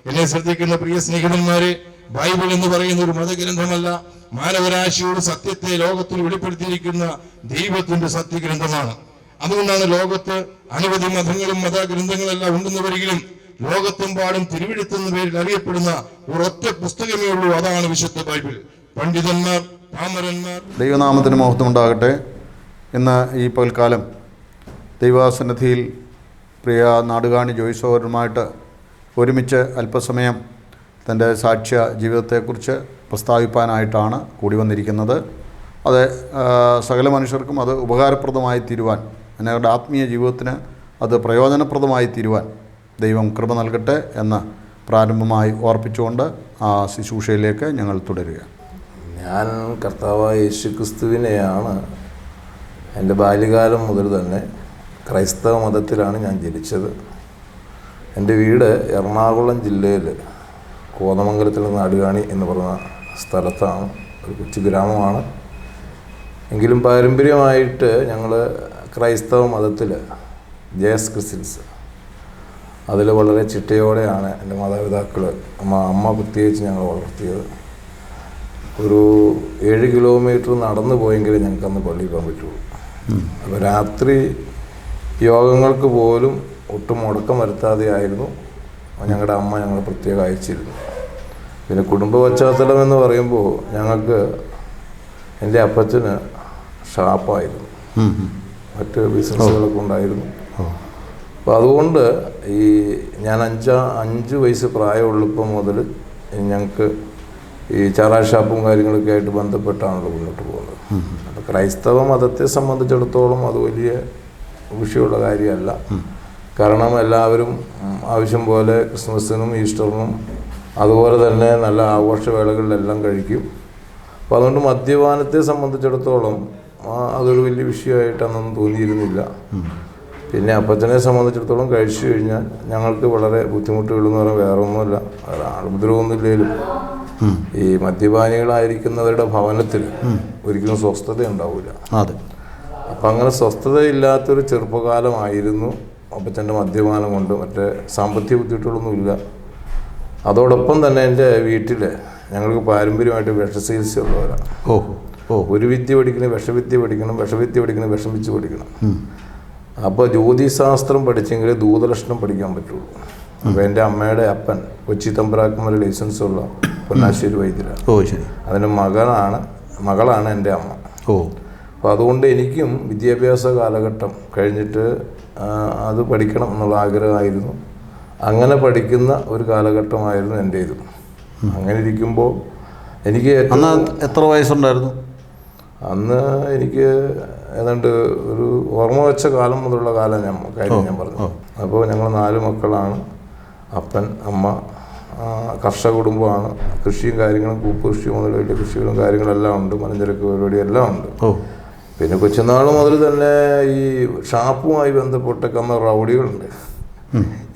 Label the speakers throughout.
Speaker 1: എന്നെ ശ്രദ്ധിക്കുന്ന പ്രിയ സ്നേഹിതന്മാരെ, ബൈബിൾ എന്ന് പറയുന്ന ഒരു മതഗ്രന്ഥമല്ല, മാനവരാശിയോട് സത്യത്തെ ലോകത്തിൽ വെളിപ്പെടുത്തിയിരിക്കുന്ന ദൈവത്തിന്റെ സത്യഗ്രന്ഥമാണ്. അതുകൊണ്ടാണ് ലോകത്ത് അനവധി മതങ്ങളും മതഗ്രന്ഥങ്ങളെല്ലാം ഉണ്ടെന്ന് വരികിലും ലോകത്തെമ്പാടും തിരുവെഴുത്തെന്ന പേരിൽ അറിയപ്പെടുന്ന ഒരൊറ്റ പുസ്തകമേ ഉള്ളൂ, അതാണ് വിശുദ്ധ ബൈബിൾ. പണ്ഡിതന്മാർ, പാമരന്മാർ.
Speaker 2: ദൈവനാമത്തിന് മഹത്വം ഉണ്ടാകട്ടെ. ഇന്ന് ഈ പകൽക്കാലം ദൈവസന്നിധിയിൽ പ്രിയ നാടുകാണി ജോയ്സോരുമായിട്ട് ഒരുമിച്ച് അല്പസമയം തൻ്റെ സാക്ഷ്യ ജീവിതത്തെക്കുറിച്ച് പ്രസ്താവിപ്പാനായിട്ടാണ് കൂടി വന്നിരിക്കുന്നത്. അത് സകല മനുഷ്യർക്കും അത് ഉപകാരപ്രദമായി തീരുവാൻ, അവരുടെ ആത്മീയ ജീവിതത്തിന് അത് പ്രയോജനപ്രദമായി തീരുവാൻ ദൈവം കൃപ നൽകട്ടെ എന്ന് പ്രാരംഭമായി ഓർപ്പിച്ചുകൊണ്ട് ആ ശുശ്രൂഷയിലേക്ക് ഞങ്ങൾ തുടരുക.
Speaker 3: ഞാൻ കർത്താവായ യേശുക്രിസ്തുവിനെയാണ് എൻ്റെ ബാല്യകാലം മുതൽ തന്നെ ക്രൈസ്തവ മതത്തിലാണ് ഞാൻ ജനിച്ചത്. എൻ്റെ വീട് എറണാകുളം ജില്ലയിൽ കോതമംഗലത്തിൽ നാടുകാണി എന്ന് പറയുന്ന സ്ഥലത്താണ്. ഒരു കൊച്ചു ഗ്രാമമാണ്. എങ്കിലും പാരമ്പര്യമായിട്ട് ഞങ്ങൾ ക്രൈസ്തവ മതത്തിൽ ജേസ് ക്രിസ്ത്യൻസ് അതിൽ വളരെ ചിട്ടയോടെയാണ് എൻ്റെ മാതാപിതാക്കൾ, അമ്മ പ്രത്യേകിച്ച് ഞങ്ങൾ വളർത്തിയത്. ഒരു 7 കിലോമീറ്റർ നടന്നു പോയെങ്കിലും ഞങ്ങൾക്കന്ന് പള്ളിയിൽ പോകാൻ പറ്റുള്ളൂ. അപ്പോൾ രാത്രി യോഗങ്ങൾക്ക് പോലും ഒട്ടും മുടക്കം വരുത്താതെയായിരുന്നു ഞങ്ങളുടെ അമ്മ ഞങ്ങളെ പ്രത്യേകം അയച്ചിരുന്നു. പിന്നെ കുടുംബ പശ്ചാത്തലം എന്ന് പറയുമ്പോൾ ഞങ്ങൾക്ക് എൻ്റെ അപ്പച്ചന് ഷാപ്പായിരുന്നു, മറ്റ് ബിസിനസ്സുകളൊക്കെ ഉണ്ടായിരുന്നു. അപ്പോൾ അതുകൊണ്ട് ഞാൻ 5 വയസ്സ് പ്രായമുള്ളപ്പോൾ മുതൽ ഞങ്ങൾക്ക് ഈ ചാറാ ഷാപ്പും കാര്യങ്ങളൊക്കെ ആയിട്ട് ബന്ധപ്പെട്ടാണല്ലോ മുന്നോട്ട് പോകുന്നത്. അപ്പോൾ ക്രൈസ്തവ മതത്തെ സംബന്ധിച്ചിടത്തോളം അത് വലിയ വിഷയമുള്ള കാര്യമല്ല. കാരണം എല്ലാവരും ആവശ്യം പോലെ ക്രിസ്മസിനും ഈസ്റ്ററിനും അതുപോലെ തന്നെ നല്ല ആഘോഷവേളകളിലെല്ലാം കഴിക്കും. അപ്പോൾ അതുകൊണ്ട് മദ്യപാനത്തെ സംബന്ധിച്ചിടത്തോളം അതൊരു വലിയ വിഷയമായിട്ട് അന്നൊന്നും തോന്നിയിരുന്നില്ല. പിന്നെ അപ്പച്ചനെ സംബന്ധിച്ചിടത്തോളം കഴിച്ചു കഴിഞ്ഞാൽ ഞങ്ങൾക്ക് വളരെ ബുദ്ധിമുട്ടുകളെന്ന് പറഞ്ഞാൽ വേറെ ഒന്നുമില്ല, ആളുപദ്രവമൊന്നുമില്ലെങ്കിലും ഈ മദ്യപാനികളായിരിക്കുന്നവരുടെ ഭവനത്തിൽ ഒരിക്കലും സ്വസ്ഥത ഉണ്ടാവില്ല.
Speaker 2: അതെ.
Speaker 3: അപ്പം അങ്ങനെ സ്വസ്ഥതയില്ലാത്തൊരു ചെറുപ്പകാലമായിരുന്നു അപ്പച്ചൻ്റെ മദ്യപാനം കൊണ്ട്. മറ്റേ സാമ്പത്തിക ബുദ്ധിമുട്ടുകളൊന്നുമില്ല. അതോടൊപ്പം തന്നെ എൻ്റെ വീട്ടിൽ ഞങ്ങൾക്ക് പാരമ്പര്യമായിട്ട് വിഷചികിത്സ ഉള്ളവരാണ്. ഒരു വിദ്യ പഠിക്കണം, വിഷവിദ്യ പഠിക്കണം, വിഷവിദ്യ പഠിക്കണം, വിഷം വെച്ച് പഠിക്കണം. അപ്പോൾ ജ്യോതിശാസ്ത്രം പഠിച്ചെങ്കിൽ ദൂതലക്ഷണം പഠിക്കാൻ പറ്റുള്ളൂ. അപ്പോൾ എൻ്റെ അമ്മയുടെ അപ്പൻ കൊച്ചി തമ്പുരാക്കന്മാർ ലൈസൻസുള്ള പൊന്നാശ്ശേരി വൈദ്യരാണ്. അതിൻ്റെ മകളാണ് എൻ്റെ അമ്മ. അപ്പോൾ അതുകൊണ്ട് എനിക്കും വിദ്യാഭ്യാസ കാലഘട്ടം കഴിഞ്ഞിട്ട് അത് പഠിക്കണം എന്നുള്ള ആഗ്രഹമായിരുന്നു. അങ്ങനെ പഠിക്കുന്ന ഒരു കാലഘട്ടമായിരുന്നു എൻ്റേത്. അങ്ങനെ ഇരിക്കുമ്പോൾ എനിക്ക്
Speaker 2: എത്ര വയസ്സുണ്ടായിരുന്നു
Speaker 3: അന്ന്? എനിക്ക് ഏതാണ്ട് ഒരു ഓർമ്മ വെച്ച കാലം മുതലുള്ള കാര്യം ഞാൻ പറഞ്ഞു. അപ്പോൾ ഞങ്ങൾ 4 മക്കളാണ്. അപ്പൻ, അമ്മ, കർഷക കുടുംബമാണ്. കൃഷിയും കാര്യങ്ങളും, പൂപ്പ് കൃഷി മുതൽ വലിയ കൃഷികളും കാര്യങ്ങളെല്ലാം ഉണ്ട്, മലഞ്ചരക്ക് പരിപാടി എല്ലാം ഉണ്ട്. പിന്നെ കൊച്ചുനാൾ മുതൽ തന്നെ ഈ ഷാപ്പുമായി ബന്ധപ്പെട്ടൊക്കെ അന്ന് റൗഡികളുണ്ട്.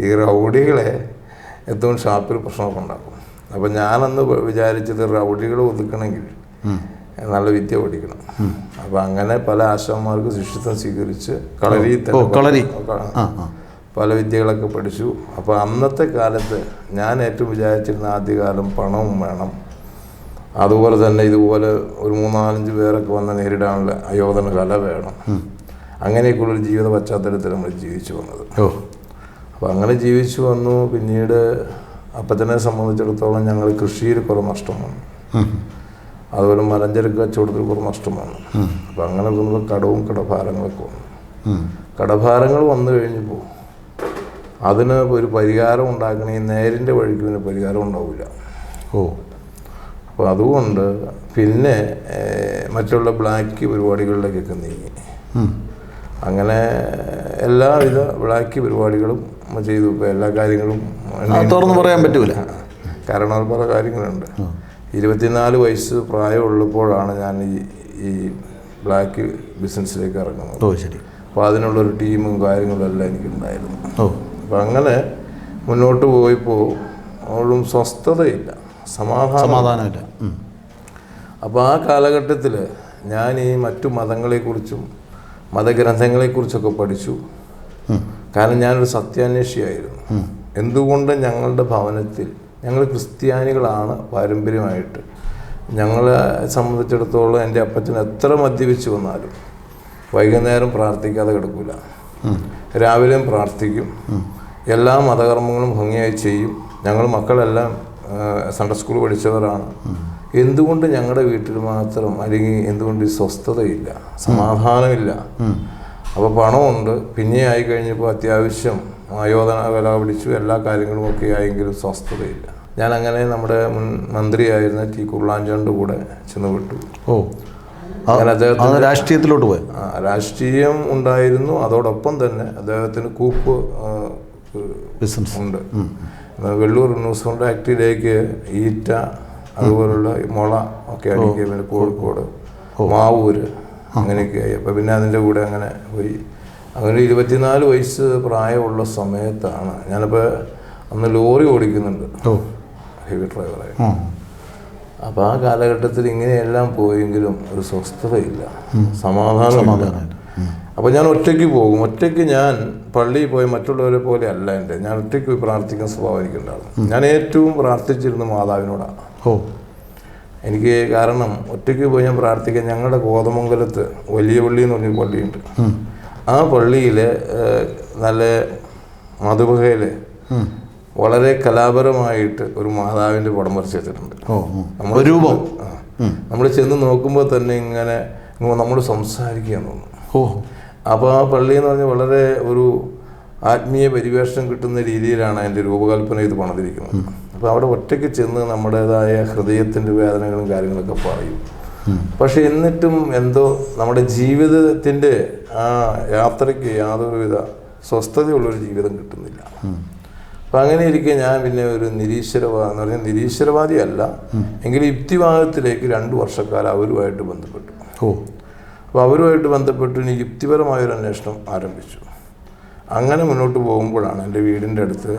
Speaker 3: ഈ റൗഡികളെ എത്തും ഷാപ്പിൽ പ്രശ്നമൊക്കെ ഉണ്ടാക്കും. അപ്പം ഞാനന്ന് വിചാരിച്ചത് റൗഡികളെ ഒതുക്കണമെങ്കിൽ നല്ല വിദ്യ പഠിക്കണം. അപ്പം അങ്ങനെ പല ആശാന്മാർക്ക് ശിഷ്യത്വം സ്വീകരിച്ച് കളരി പല വിദ്യകളൊക്കെ പഠിച്ചു. അപ്പോൾ അന്നത്തെ കാലത്ത് ഞാൻ ഏറ്റവും വിചാരിച്ചിരുന്ന ആദ്യകാലം പണവും വേണം, അതുപോലെ തന്നെ ഇതുപോലെ ഒരു 3-4 പേരൊക്കെ വന്ന് നേരിടാനുള്ള അയോധന കല വേണം. അങ്ങനെയൊക്കെയുള്ളൊരു ജീവിത പശ്ചാത്തലത്തിൽ നമ്മൾ ജീവിച്ചു വന്നത്. അപ്പോൾ അങ്ങനെ ജീവിച്ചു വന്നു. പിന്നീട് അപ്പച്ചനെ സംബന്ധിച്ചിടത്തോളം ഞങ്ങൾ കൃഷിയിൽ കുറേ നഷ്ടം വന്നു, അതുപോലെ മലഞ്ചരക്ക് കച്ചവടത്തിൽ കുറേ നഷ്ടം വന്നു. അപ്പോൾ അങ്ങനെ വന്നപ്പോൾ കടവും കടഭാരങ്ങളൊക്കെ വന്നു. കടഭാരങ്ങൾ വന്നു കഴിഞ്ഞപ്പോൾ അതിന് ഒരു പരിഹാരം ഉണ്ടാക്കണമെങ്കിൽ നേരിൻ്റെ വഴിക്ക് പിന്നെ പരിഹാരം ഉണ്ടാവില്ല. അപ്പോൾ അതുകൊണ്ട് പിന്നെ മറ്റുള്ള ബ്ലാക്ക് പരിപാടികളിലേക്കൊക്കെ നീങ്ങി. അങ്ങനെ എല്ലാവിധ ബ്ലാക്ക് പരിപാടികളും ചെയ്തു. ഇപ്പോൾ എല്ലാ കാര്യങ്ങളും
Speaker 2: തുറന്ന് പറയാൻ പറ്റൂല,
Speaker 3: കാരണം പല കാര്യങ്ങളുണ്ട്. 24 വയസ്സ് പ്രായമുള്ളപ്പോഴാണ് ഞാൻ ഈ ബ്ലാക്ക് ബിസിനസ്സിലേക്ക് ഇറങ്ങുന്നത്. അപ്പോൾ അതിനുള്ളൊരു ടീമും കാര്യങ്ങളും എല്ലാം എനിക്കുണ്ടായിരുന്നു. അപ്പോൾ അങ്ങനെ മുന്നോട്ട് പോയപ്പോൾ അവളും സ്വസ്ഥതയില്ല, സമാധാനമില്ല. അപ്പോൾ ആ കാലഘട്ടത്തിൽ ഞാൻ ഈ മറ്റു മതങ്ങളെക്കുറിച്ചും മതഗ്രന്ഥങ്ങളെക്കുറിച്ചൊക്കെ പഠിച്ചു. കാരണം ഞാനൊരു സത്യാന്വേഷിയായിരുന്നു. എന്തുകൊണ്ട് ഞങ്ങളുടെ ഭവനത്തിൽ ഞങ്ങൾ ക്രിസ്ത്യാനികളാണ് പാരമ്പര്യമായിട്ട്. ഞങ്ങളെ സംബന്ധിച്ചിടത്തോളം എൻ്റെ അപ്പച്ചൻ എത്ര മദ്യപിച്ച് വന്നാലും വൈകുന്നേരം പ്രാർത്ഥിക്കാതെ കിടക്കില്ല. രാവിലെയും പ്രാർത്ഥിക്കും. എല്ലാ മതകർമ്മങ്ങളും ഭംഗിയായി ചെയ്യും. ഞങ്ങൾ മക്കളെല്ലാം സൺഡേ സ്കൂൾ പഠിച്ചവരാണ്. എന്തുകൊണ്ട് ഞങ്ങളുടെ വീട്ടിൽ മാത്രം അല്ലെങ്കിൽ എന്തുകൊണ്ട് ഈ സ്വസ്ഥതയില്ല, സമാധാനമില്ല? അപ്പോൾ പണമുണ്ട്, പിന്നെ ആയി കഴിഞ്ഞപ്പോൾ അത്യാവശ്യം ആയോധന കല പിടിച്ചു, എല്ലാ കാര്യങ്ങളും ഒക്കെ ആയെങ്കിലും സ്വസ്ഥതയില്ല. ഞാൻ അങ്ങനെ നമ്മുടെ മുൻ മന്ത്രിയായിരുന്ന ടി കുർളാഞ്ചാണ്ട് കൂടെ ചെന്ന് വിട്ടു. അങ്ങനെ അദ്ദേഹത്തിന്
Speaker 2: രാഷ്ട്രീയത്തിലോട്ട് പോയി.
Speaker 3: രാഷ്ട്രീയം ഉണ്ടായിരുന്നു. അതോടൊപ്പം തന്നെ അദ്ദേഹത്തിന് കൂപ്പ്
Speaker 2: ബിസിനസ്
Speaker 3: ഉണ്ട്. വെള്ളൂർ ന്യൂസ് ആക്ടിലേക്ക് ഈറ്റ അതുപോലുള്ള മുള ഒക്കെ അടിക്കുക, പിന്നെ കോഴിക്കോട് മാവൂര് അങ്ങനെയൊക്കെ ആയി. അപ്പോൾ പിന്നെ അതിൻ്റെ കൂടെ അങ്ങനെ പോയി. അങ്ങനെ 24 വയസ്സ് പ്രായമുള്ള സമയത്താണ് ഞാനിപ്പോൾ അന്ന് ലോറി ഓടിക്കുന്നുണ്ട്, ഹെവി ഡ്രൈവറായി. അപ്പോൾ ആ കാലഘട്ടത്തിൽ ഇങ്ങനെയെല്ലാം പോയെങ്കിലും ഒരു സ്വസ്ഥതയില്ല, സമാധാനമില്ല. അപ്പോൾ ഞാൻ ഒറ്റയ്ക്ക് പോകും. ഒറ്റയ്ക്ക് ഞാൻ പള്ളിയിൽ പോയി മറ്റുള്ളവരെ പോലെ അല്ല എൻ്റെ. ഞാൻ ഒറ്റയ്ക്ക് പോയി പ്രാർത്ഥിക്കുന്ന സ്വഭാവം എനിക്കുണ്ടാകും. ഞാൻ ഏറ്റവും പ്രാർത്ഥിച്ചിരുന്ന മാതാവിനോടാണ്. എനിക്ക് കാരണം ഒറ്റയ്ക്ക് പോയി ഞാൻ പ്രാർത്ഥിക്കാൻ ഞങ്ങളുടെ കോതമംഗലത്ത് വലിയ പള്ളി എന്ന് പറഞ്ഞൊരു പള്ളിയുണ്ട്. ആ പള്ളിയിൽ നല്ല മധുബഹയിൽ വളരെ കലാപരമായിട്ട് ഒരു മാതാവിൻ്റെ പടം വരച്ച് വെച്ചിട്ടുണ്ട്. നമ്മൾ ചെന്ന് നോക്കുമ്പോൾ തന്നെ ഇങ്ങനെ നമ്മൾ സംസാരിക്കാൻ തോന്നും. അപ്പോൾ ആ പള്ളി എന്ന് പറഞ്ഞാൽ വളരെ ഒരു ആത്മീയ പരിവേഷണം കിട്ടുന്ന രീതിയിലാണ് അതിൻ്റെ രൂപകൽപ്പന ചെയ്ത് പണിതിരിക്കുന്നത്. അപ്പോൾ അവിടെ ഒറ്റയ്ക്ക് ചെന്ന് നമ്മുടേതായ ഹൃദയത്തിൻ്റെ വേദനകളും കാര്യങ്ങളൊക്കെ പറയും. പക്ഷെ എന്നിട്ടും എന്തോ നമ്മുടെ ജീവിതത്തിൻ്റെ ആ യാത്രയ്ക്ക് യാതൊരുവിധ സ്വസ്ഥതയുള്ളൊരു ജീവിതം കിട്ടുന്നില്ല. അപ്പം അങ്ങനെ ഇരിക്കെ ഞാൻ പിന്നെ ഒരു നിരീശ്വരവാദം എന്ന് പറഞ്ഞാൽ നിരീശ്വരവാദിയല്ല എങ്കിലും യുക്തിവാദത്തിലേക്ക് 2 വർഷക്കാലം അവരുമായിട്ട് ബന്ധപ്പെട്ടു. അപ്പോൾ അവരുമായിട്ട് ബന്ധപ്പെട്ട് ഇനി യുക്തിപരമായൊരു അന്വേഷണം ആരംഭിച്ചു. അങ്ങനെ മുന്നോട്ട് പോകുമ്പോഴാണ് എൻ്റെ വീടിൻ്റെ അടുത്ത്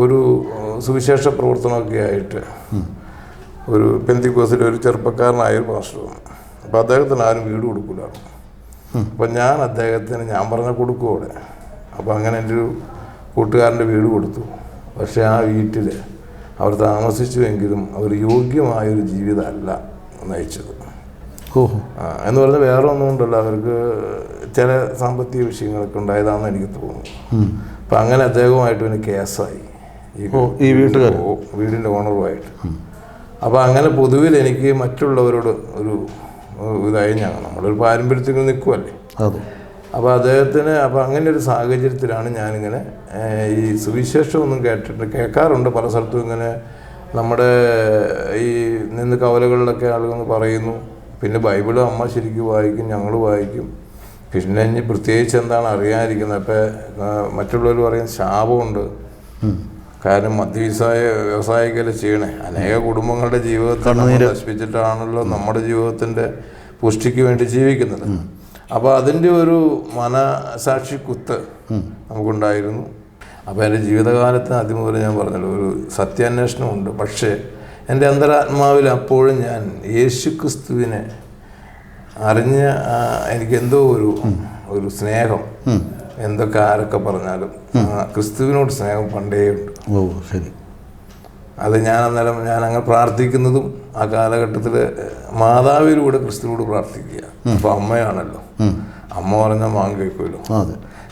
Speaker 3: ഒരു സുവിശേഷ പ്രവർത്തനമൊക്കെ ആയിട്ട് ഒരു പെന്തിക്കോസിലെ ഒരു ചെറുപ്പക്കാരനായൊരു പാസ്റ്റർ വന്നു. അപ്പോൾ അദ്ദേഹത്തിന് ആരും വീട് കൊടുക്കില്ലായിരുന്നു. അപ്പം ഞാൻ അദ്ദേഹത്തിന് ഞാൻ പറഞ്ഞാൽ കൊടുക്കും അവിടെ. അപ്പോൾ അങ്ങനെ എൻ്റെ ഒരു കൂട്ടുകാരൻ്റെ വീട് കൊടുത്തു. പക്ഷേ ആ വീട്ടിൽ അവർ താമസിച്ചുവെങ്കിലും അവർ യോഗ്യമായൊരു ജീവിതമല്ല നയിച്ചത്. എന്ന് പറഞ്ഞാൽ വേറെ ഒന്നും കൊണ്ടല്ല, അവർക്ക് ചില സാമ്പത്തിക വിഷയങ്ങളൊക്കെ ഉണ്ടായതാണെന്ന് എനിക്ക് തോന്നുന്നു. അപ്പം അങ്ങനെ അദ്ദേഹവുമായിട്ട് പിന്നെ കേസായി, ഈ വീടിൻ്റെ ഓണറുമായിട്ട്. അപ്പോൾ അങ്ങനെ പൊതുവിൽ എനിക്ക് മറ്റുള്ളവരോട് ഒരു ഇതായി നമ്മളൊരു പാരമ്പര്യത്തിൽ നിൽക്കുമല്ലേ. അപ്പോൾ അദ്ദേഹത്തിന് അപ്പോൾ അങ്ങനെ ഒരു സാഹചര്യത്തിലാണ് ഞാനിങ്ങനെ ഈ സുവിശേഷമൊന്നും കേൾക്കാറുണ്ട് പല സ്ഥലത്തും. ഇങ്ങനെ നമ്മുടെ ഈ നിന്ന് കവലകളിലൊക്കെ ആളുകൾ പറയുന്നു. പിന്നെ ബൈബിള് അമ്മ ശരിക്കും വായിക്കും, ഞങ്ങൾ വായിക്കും. പിന്നെ ഇനി പ്രത്യേകിച്ച് എന്താണ് അറിയാതിരിക്കുന്നത്. അപ്പോൾ മറ്റുള്ളവർ പറയുന്ന ശാപമുണ്ട്. കാരണം വ്യവസായികല ചെയ്യണേ അനേക കുടുംബങ്ങളുടെ ജീവിതത്തെ നശിപ്പിച്ചിട്ടാണല്ലോ നമ്മുടെ ജീവിതത്തിൻ്റെ പുഷ്ടിക്ക് വേണ്ടി ജീവിക്കുന്നത്. അപ്പോൾ അതിൻ്റെ ഒരു മനസാക്ഷി കുത്ത് നമുക്കുണ്ടായിരുന്നു. അപ്പോൾ എൻ്റെ ജീവിതകാലത്തിന് ആദ്യം മുതൽ ഞാൻ പറഞ്ഞല്ലോ ഒരു സത്യാന്വേഷണമുണ്ട്. പക്ഷേ എൻ്റെ അന്തരാത്മാവിൽ അപ്പോഴും ഞാൻ യേശുക്രിസ്തുവിനെ അറിഞ്ഞ എനിക്കെന്തോ ഒരു സ്നേഹം, എന്തൊക്കെ ആരൊക്കെ പറഞ്ഞാലും ക്രിസ്തുവിനോട് സ്നേഹം പണ്ടേ ഉണ്ട്.
Speaker 2: ശരി.
Speaker 3: അത് ഞാൻ അങ്ങനെ പ്രാർത്ഥിക്കുന്നതും ആ കാലഘട്ടത്തിൽ മാതാവിലൂടെ ക്രിസ്തുവിനോട് പ്രാർത്ഥിക്കുക. അപ്പോൾ അമ്മയാണല്ലോ, അമ്മ പറഞ്ഞാൽ മാങ്ങ കേൾക്കുമല്ലോ.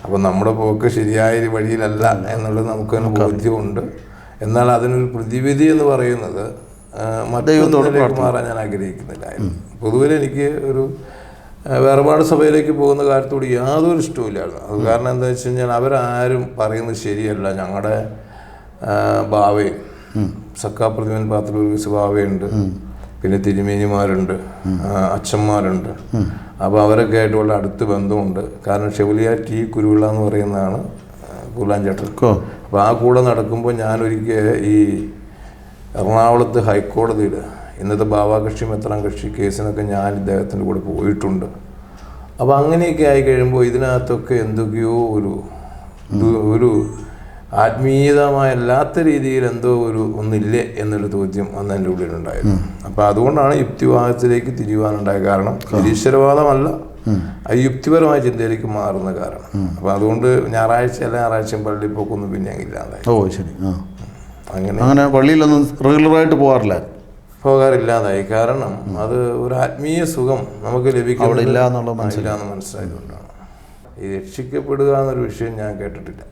Speaker 3: അപ്പം നമ്മുടെ പോക്ക് ശരിയായ വഴിയിലല്ല എന്നുള്ളത് നമുക്കതിന് ബോധ്യമുണ്ട്. എന്നാൽ അതിനൊരു പ്രതിവിധി എന്ന് പറയുന്നത് മറ്റൊന്നിലേക്ക് മാറാൻ ഞാൻ ആഗ്രഹിക്കുന്നില്ലായിരുന്നു. പൊതുവിൽ എനിക്ക് ഒരു വേർപാട് സഭയിലേക്ക് പോകുന്ന കാര്യത്തോട് യാതൊരു ഇഷ്ടമില്ലായിരുന്നു. അത് കാരണം എന്താ വെച്ച് കഴിഞ്ഞാൽ അവരാരും പറയുന്നത് ശരിയല്ല. ഞങ്ങളുടെ ബാവയും സക്കാപ്രതിമൻ പാത്രൂർഗീസ് ബാവയുണ്ട്, പിന്നെ തിരുമേനിമാരുണ്ട്, അച്ഛന്മാരുണ്ട്. അപ്പോൾ അവരൊക്കെ ആയിട്ട് വളരെ അടുത്ത് ബന്ധമുണ്ട്. കാരണം ഷെവുലിയ ടി കുരുവിള എന്ന് പറയുന്നതാണ് കുർളാഞ്ചേട്ടൻ. അപ്പോൾ ആ കൂടെ നടക്കുമ്പോൾ ഞാനൊരിക്കൽ ഈ എറണാകുളത്ത് ഹൈക്കോടതിയിൽ ഇന്നത്തെ ബാവാകക്ഷി മെത്രാൻ കക്ഷി കേസിനൊക്കെ ഞാൻ ഇദ്ദേഹത്തിൻ്റെ കൂടെ പോയിട്ടുണ്ട്. അപ്പോൾ അങ്ങനെയൊക്കെ ആയി കഴിയുമ്പോൾ ഇതിനകത്തൊക്കെ എന്തൊക്കെയോ ഒരു ആത്മീയതമായല്ലാത്ത രീതിയിൽ എന്തോ ഒന്നില്ലേ എന്നൊരു ചോദ്യം അന്ന് എൻ്റെ ഉള്ളിലുണ്ടായിരുന്നു. അപ്പോൾ അതുകൊണ്ടാണ് യുക്തിവാദത്തിലേക്ക് തിരിയുവാനുണ്ടായ കാരണം. നിരീശ്വരവാദമല്ല, അത് യുക്തിപരമായ ചിന്തയിലേക്ക് മാറുന്ന കാരണം. അപ്പം അതുകൊണ്ട് ഞായറാഴ്ച എല്ലാ ഞായറാഴ്ചയും പള്ളിയിൽ പോക്കൊന്നും പിന്നെ അങ്ങ് ഇല്ലാതായി.
Speaker 2: ഓ ശരി.
Speaker 3: അങ്ങനെ
Speaker 2: പള്ളിയിലൊന്നും റെഗുലറായിട്ട് പോകാറില്ല?
Speaker 3: പോകാറില്ലാതായി. കാരണം അത് ഒരു ആത്മീയ സുഖം നമുക്ക് ലഭിക്കുന്നത്
Speaker 2: ഇല്ലാന്ന്
Speaker 3: മനസ്സിലായതുകൊണ്ടാണ്. ഈ രക്ഷിക്കപ്പെടുക എന്നൊരു വിഷയം ഞാൻ കേട്ടിട്ടില്ല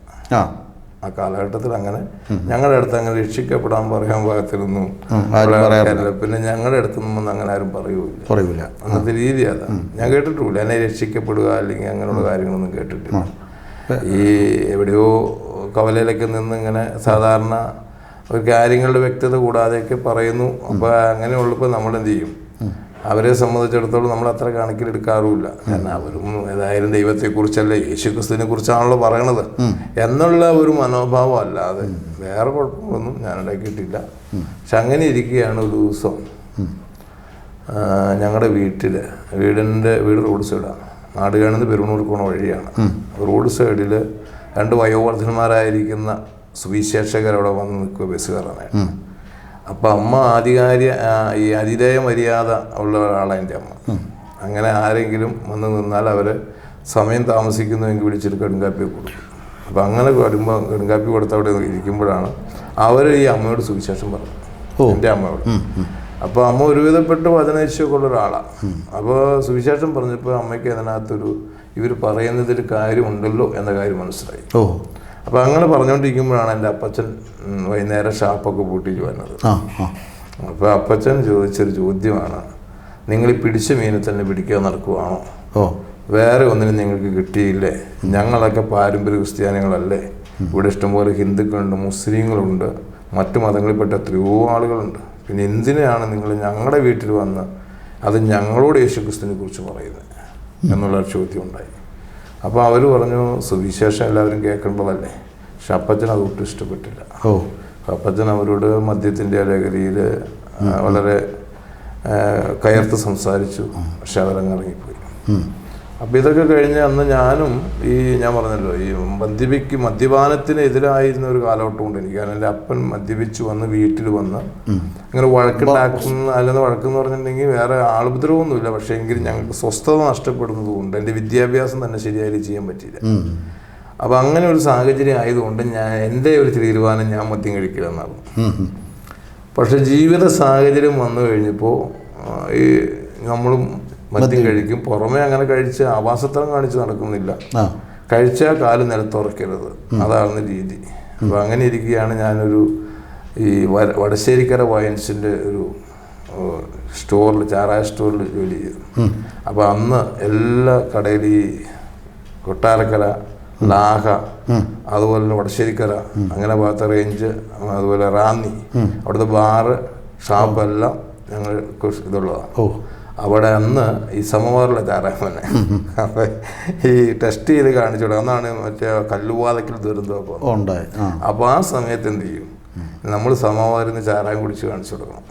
Speaker 3: ആ കാലഘട്ടത്തിൽ. അങ്ങനെ ഞങ്ങളുടെ അടുത്ത് അങ്ങനെ രക്ഷിക്കപ്പെടാൻ പറയാൻ പാകത്തിലൊന്നും പിന്നെ ഞങ്ങളുടെ അടുത്തൊന്നും അങ്ങനെ ആരും പറയൂല. അന്നത്തെ രീതി അതാ. ഞാൻ കേട്ടിട്ടില്ല എന്നെ രക്ഷിക്കപ്പെടുക അല്ലെങ്കിൽ അങ്ങനെയുള്ള കാര്യങ്ങളൊന്നും കേട്ടിട്ടില്ല. ഈ എവിടെയോ കവലയിലൊക്കെ നിന്ന് ഇങ്ങനെ സാധാരണ ഒരു കാര്യങ്ങളുടെ വ്യക്തത കൂടാതെയൊക്കെ പറയുന്നു. അപ്പോൾ അങ്ങനെയുള്ളപ്പോൾ നമ്മളെന്ത് ചെയ്യും? അവരെ സംബന്ധിച്ചിടത്തോളം നമ്മൾ അത്ര കണക്കിലെടുക്കാറുമില്ല. കാരണം അവരും ഏതായാലും ദൈവത്തെക്കുറിച്ചല്ല, യേശുക്രിസ്തുവിനെ കുറിച്ചാണല്ലോ പറയണത് എന്നുള്ള ഒരു മനോഭാവം അല്ലാതെ വേറെ കുഴപ്പങ്ങളൊന്നും ഞാൻ ഉണ്ടാക്കിയിട്ടില്ല. പക്ഷെ അങ്ങനെ ഇരിക്കുകയാണ് ഒരു ദിവസം ഞങ്ങളുടെ വീട് റോഡ് സൈഡാണ്. നാടുകാണിന്ന് പെരുവണ്ണൂർ പോണ വഴിയാണ്. റോഡ് സൈഡിൽ 2 വയോവർദ്ധന്മാരായിരിക്കുന്ന സുവിശേഷകരവിടെ വന്ന് നിൽക്കുക ബസ്സുകാരാണ്. അപ്പം അമ്മ ഈ അതിഥേയ മര്യാദ ഉള്ള ഒരാളാണ് എൻ്റെ അമ്മ. അങ്ങനെ ആരെങ്കിലും വന്ന് നിന്നാൽ അവർ സമയം താമസിക്കുന്നുവെങ്കിൽ വിളിച്ചിട്ട് കടുങ്കാപ്പി കൊടുക്കും. അപ്പം അങ്ങനെ വരുമ്പോൾ കടുങ്കാപ്പി കൊടുത്ത് അവിടെ ഇരിക്കുമ്പോഴാണ് അവർ ഈ അമ്മയോട് സുവിശേഷം പറഞ്ഞത്, എൻ്റെ അമ്മയോട്. അപ്പോൾ അമ്മ ഒരുവിധപ്പെട്ട് വചനനിശ്ചയമൊക്കെ ഉള്ള ഒരാളാണ്. അപ്പോൾ സുവിശേഷം പറഞ്ഞപ്പോൾ അമ്മയ്ക്ക് അതിനകത്തൊരു ഇവർ പറയുന്നതിൽ കാര്യമുണ്ടല്ലോ എന്ന കാര്യം മനസ്സിലായി. അപ്പോൾ അങ്ങനെ പറഞ്ഞുകൊണ്ടിരിക്കുമ്പോഴാണ് എൻ്റെ അപ്പച്ചൻ വൈകുന്നേരം ഷാപ്പൊക്കെ പൂട്ടിച്ച് വന്നത്. അപ്പോൾ അപ്പച്ചൻ ചോദിച്ചൊരു ചോദ്യമാണ്, നിങ്ങൾ ഈ പിടിച്ച മീനെ തന്നെ പിടിക്കാൻ നടക്കുവാണോ? വേറെ ഒന്നിനും നിങ്ങൾക്ക് കിട്ടിയില്ലേ? ഞങ്ങളൊക്കെ പാരമ്പര്യ ക്രിസ്ത്യാനികളല്ലേ? ഇവിടെ ഇഷ്ടംപോലെ ഹിന്ദുക്കളുണ്ട്, മുസ്ലിങ്ങളുണ്ട്, മറ്റു മതങ്ങളിൽപ്പെട്ട എത്രയോ ആളുകളുണ്ട്. പിന്നെ എന്തിനാണ് നിങ്ങൾ ഞങ്ങളുടെ വീട്ടിൽ വന്ന് അത് ഞങ്ങളോട് യേശുക്രിസ്തുവിനെ കുറിച്ച് പറയുന്നത് എന്നുള്ളൊരു ചോദ്യം ഉണ്ടായി. അപ്പോൾ അവർ പറഞ്ഞു, സുവിശേഷം എല്ലാവരും കേൾക്കേണ്ടതല്ലേ. പക്ഷെ അപ്പച്ചൻ അതൊട്ടും ഇഷ്ടപ്പെട്ടില്ല. അപ്പച്ചൻ അവരോട് മദ്യത്തിൻ്റെ ലഹരിയിൽ വളരെ കയർത്ത് സംസാരിച്ചു. പക്ഷെ അവരങ്ങ് ഇറങ്ങിപ്പോയി. അപ്പോൾ ഇതൊക്കെ കഴിഞ്ഞ് അന്ന് ഞാനും ഞാൻ പറഞ്ഞല്ലോ ഈ മദ്യപാനത്തിന് എതിരായിരുന്ന ഒരു കാലഘട്ടം ഉണ്ട് എനിക്ക്. കാരണം എൻ്റെ അപ്പൻ മദ്യപിച്ച് വന്ന് വീട്ടിൽ വന്ന് ഇങ്ങനെ വഴക്കുണ്ടാക്കുന്ന, അല്ലെന്ന് വഴക്കെന്ന് പറഞ്ഞിട്ടുണ്ടെങ്കിൽ വേറെ ആളുപദ്രവമൊന്നുമില്ല. പക്ഷേ എങ്കിലും ഞങ്ങൾക്ക് സ്വസ്ഥത നഷ്ടപ്പെടുന്നത് കൊണ്ട് എൻ്റെ വിദ്യാഭ്യാസം തന്നെ ശരിയായി ചെയ്യാൻ പറ്റിയില്ല. അപ്പോൾ അങ്ങനെ ഒരു സാഹചര്യം ആയതുകൊണ്ട് എൻ്റെ ഒരു തീരുമാനം ഞാൻ മദ്യം കഴിക്കില്ല എന്നാണ്. പക്ഷെ ജീവിത സാഹചര്യം വന്നു കഴിഞ്ഞപ്പോൾ ഈ നമ്മളും മദ്യം കഴിക്കും. പുറമേ അങ്ങനെ കഴിച്ച് ആവാസത്തരം കാണിച്ച് നടക്കുന്നില്ല. കഴിച്ചാൽ കാല് നിലത്തുറക്കരുത്, അതാണ് രീതി. അപ്പോൾ അങ്ങനെ ഇരിക്കുകയാണ് ഞാനൊരു ഈ വടശ്ശേരിക്കര വയൻസിൻ്റെ ഒരു സ്റ്റോറിൽ, ചാരായ സ്റ്റോറിൽ ജോലി ചെയ്തു. അപ്പോൾ അന്ന് എല്ലാ കടയിൽ ഈ കൊട്ടാരക്കര, ലാഹ, അതുപോലെ തന്നെ വടശ്ശേരിക്കര, അങ്ങനെ ഭാഗത്തെ റേഞ്ച്, അതുപോലെ റാന്നി, അവിടുത്തെ ബാറ് ഷാപ്പെല്ലാം ഞങ്ങൾക്ക് ഇതുള്ളതാണ്. അവിടെ അന്ന് ഈ സമവാറിലെ ചാരായമ്മനെ അപ്പം ഈ ടെസ്റ്റ് ചെയ്ത് കാണിച്ചു കൊടുക്കും. അന്നാണ് മറ്റേ കല്ലുവാതക്കൽ ദുരന്തമൊക്കെ ഉണ്ടായി. അപ്പോൾ ആ സമയത്ത് എന്ത് ചെയ്യും, നമ്മൾ സമവാറിന് ചാരായം കുടിച്ച് കാണിച്ചു കൊടുക്കണം.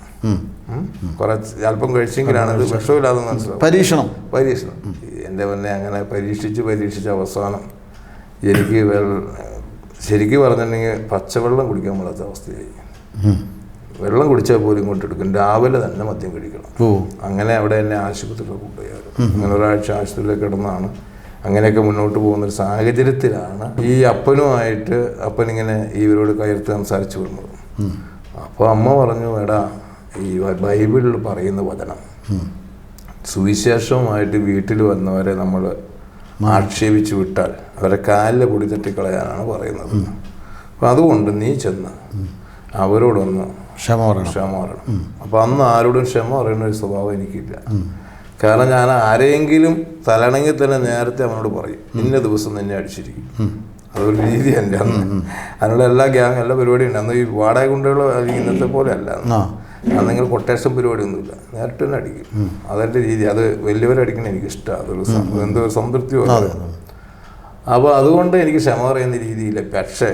Speaker 3: കുറച്ച് അല്പം കഴിച്ചെങ്കിലാണ് അത് വിഷമില്ലാതെ മനസ്സിലാവും. പരീക്ഷണം എൻ്റെ മുന്നേ അങ്ങനെ പരീക്ഷിച്ച് അവസാനം എനിക്ക് ശരിക്കും പറഞ്ഞിട്ടുണ്ടെങ്കിൽ പച്ചവെള്ളം കുടിക്കാൻ പറ്റാത്ത അവസ്ഥയായി. വെള്ളം കുടിച്ചാൽ പോലും ഇങ്ങോട്ട് എടുക്കും. രാവിലെ തന്നെ മദ്യം കഴിക്കണം. അങ്ങനെ അവിടെ എന്നെ ആശുപത്രിയിൽ കൊണ്ടുപോയാലും അങ്ങനെ ഒരാഴ്ച ആശുപത്രിയിലേക്ക് കിടന്നാണ്. അങ്ങനെയൊക്കെ മുന്നോട്ട് പോകുന്നൊരു സാഹചര്യത്തിലാണ് ഈ അപ്പനിങ്ങനെ ഇവരോട് കയർത്ത് സംസാരിച്ചു വരുന്നത്. അപ്പോൾ അമ്മ പറഞ്ഞു, എടാ ഈ ബൈബിളിൽ പറയുന്ന വചനം സുവിശേഷവുമായിട്ട് വീട്ടിൽ വന്നവരെ നമ്മൾ ആക്ഷേപിച്ച് വിട്ടാൽ അവരെ കാലിൽ പൊടി തട്ടിക്കളയാനാണ് പറയുന്നത്. അപ്പം അതുകൊണ്ട് നീ ചെന്ന് അവരോടൊന്ന് ക്ഷമ പറയണം. അപ്പം അന്ന് ആരോടും ക്ഷമ പറയുന്ന ഒരു സ്വഭാവം എനിക്കില്ല. കാരണം ഞാൻ ആരെങ്കിലും തലണെങ്കിൽ തന്നെ നേരത്തെ അവനോട് പറയും, ഇന്ന ദിവസം നിന്നെ അടിച്ചിരിക്കും. അതൊരു രീതി എൻ്റെ അന്ന്. അതിനുള്ള എല്ലാ പരിപാടിയും ഉണ്ട്. അന്ന് ഈ വാടക കൊണ്ടുള്ള അല്ലെങ്കിൽ ഇന്നത്തെ പോലെ അല്ല. അന്ന് നിങ്ങൾ കൊട്ടേഷൻ പരിപാടിയൊന്നുമില്ല, നേരിട്ട് തന്നെ അടിക്കും. അതെൻ്റെ രീതി. അത് വലിയവരടിക്കണം എനിക്കിഷ്ടമാണ്. അതൊരു എന്തോ ഒരു സംതൃപ്തി വരും. അപ്പോൾ അതുകൊണ്ട് എനിക്ക് ക്ഷമ പറയുന്ന രീതിയില്ല. പക്ഷേ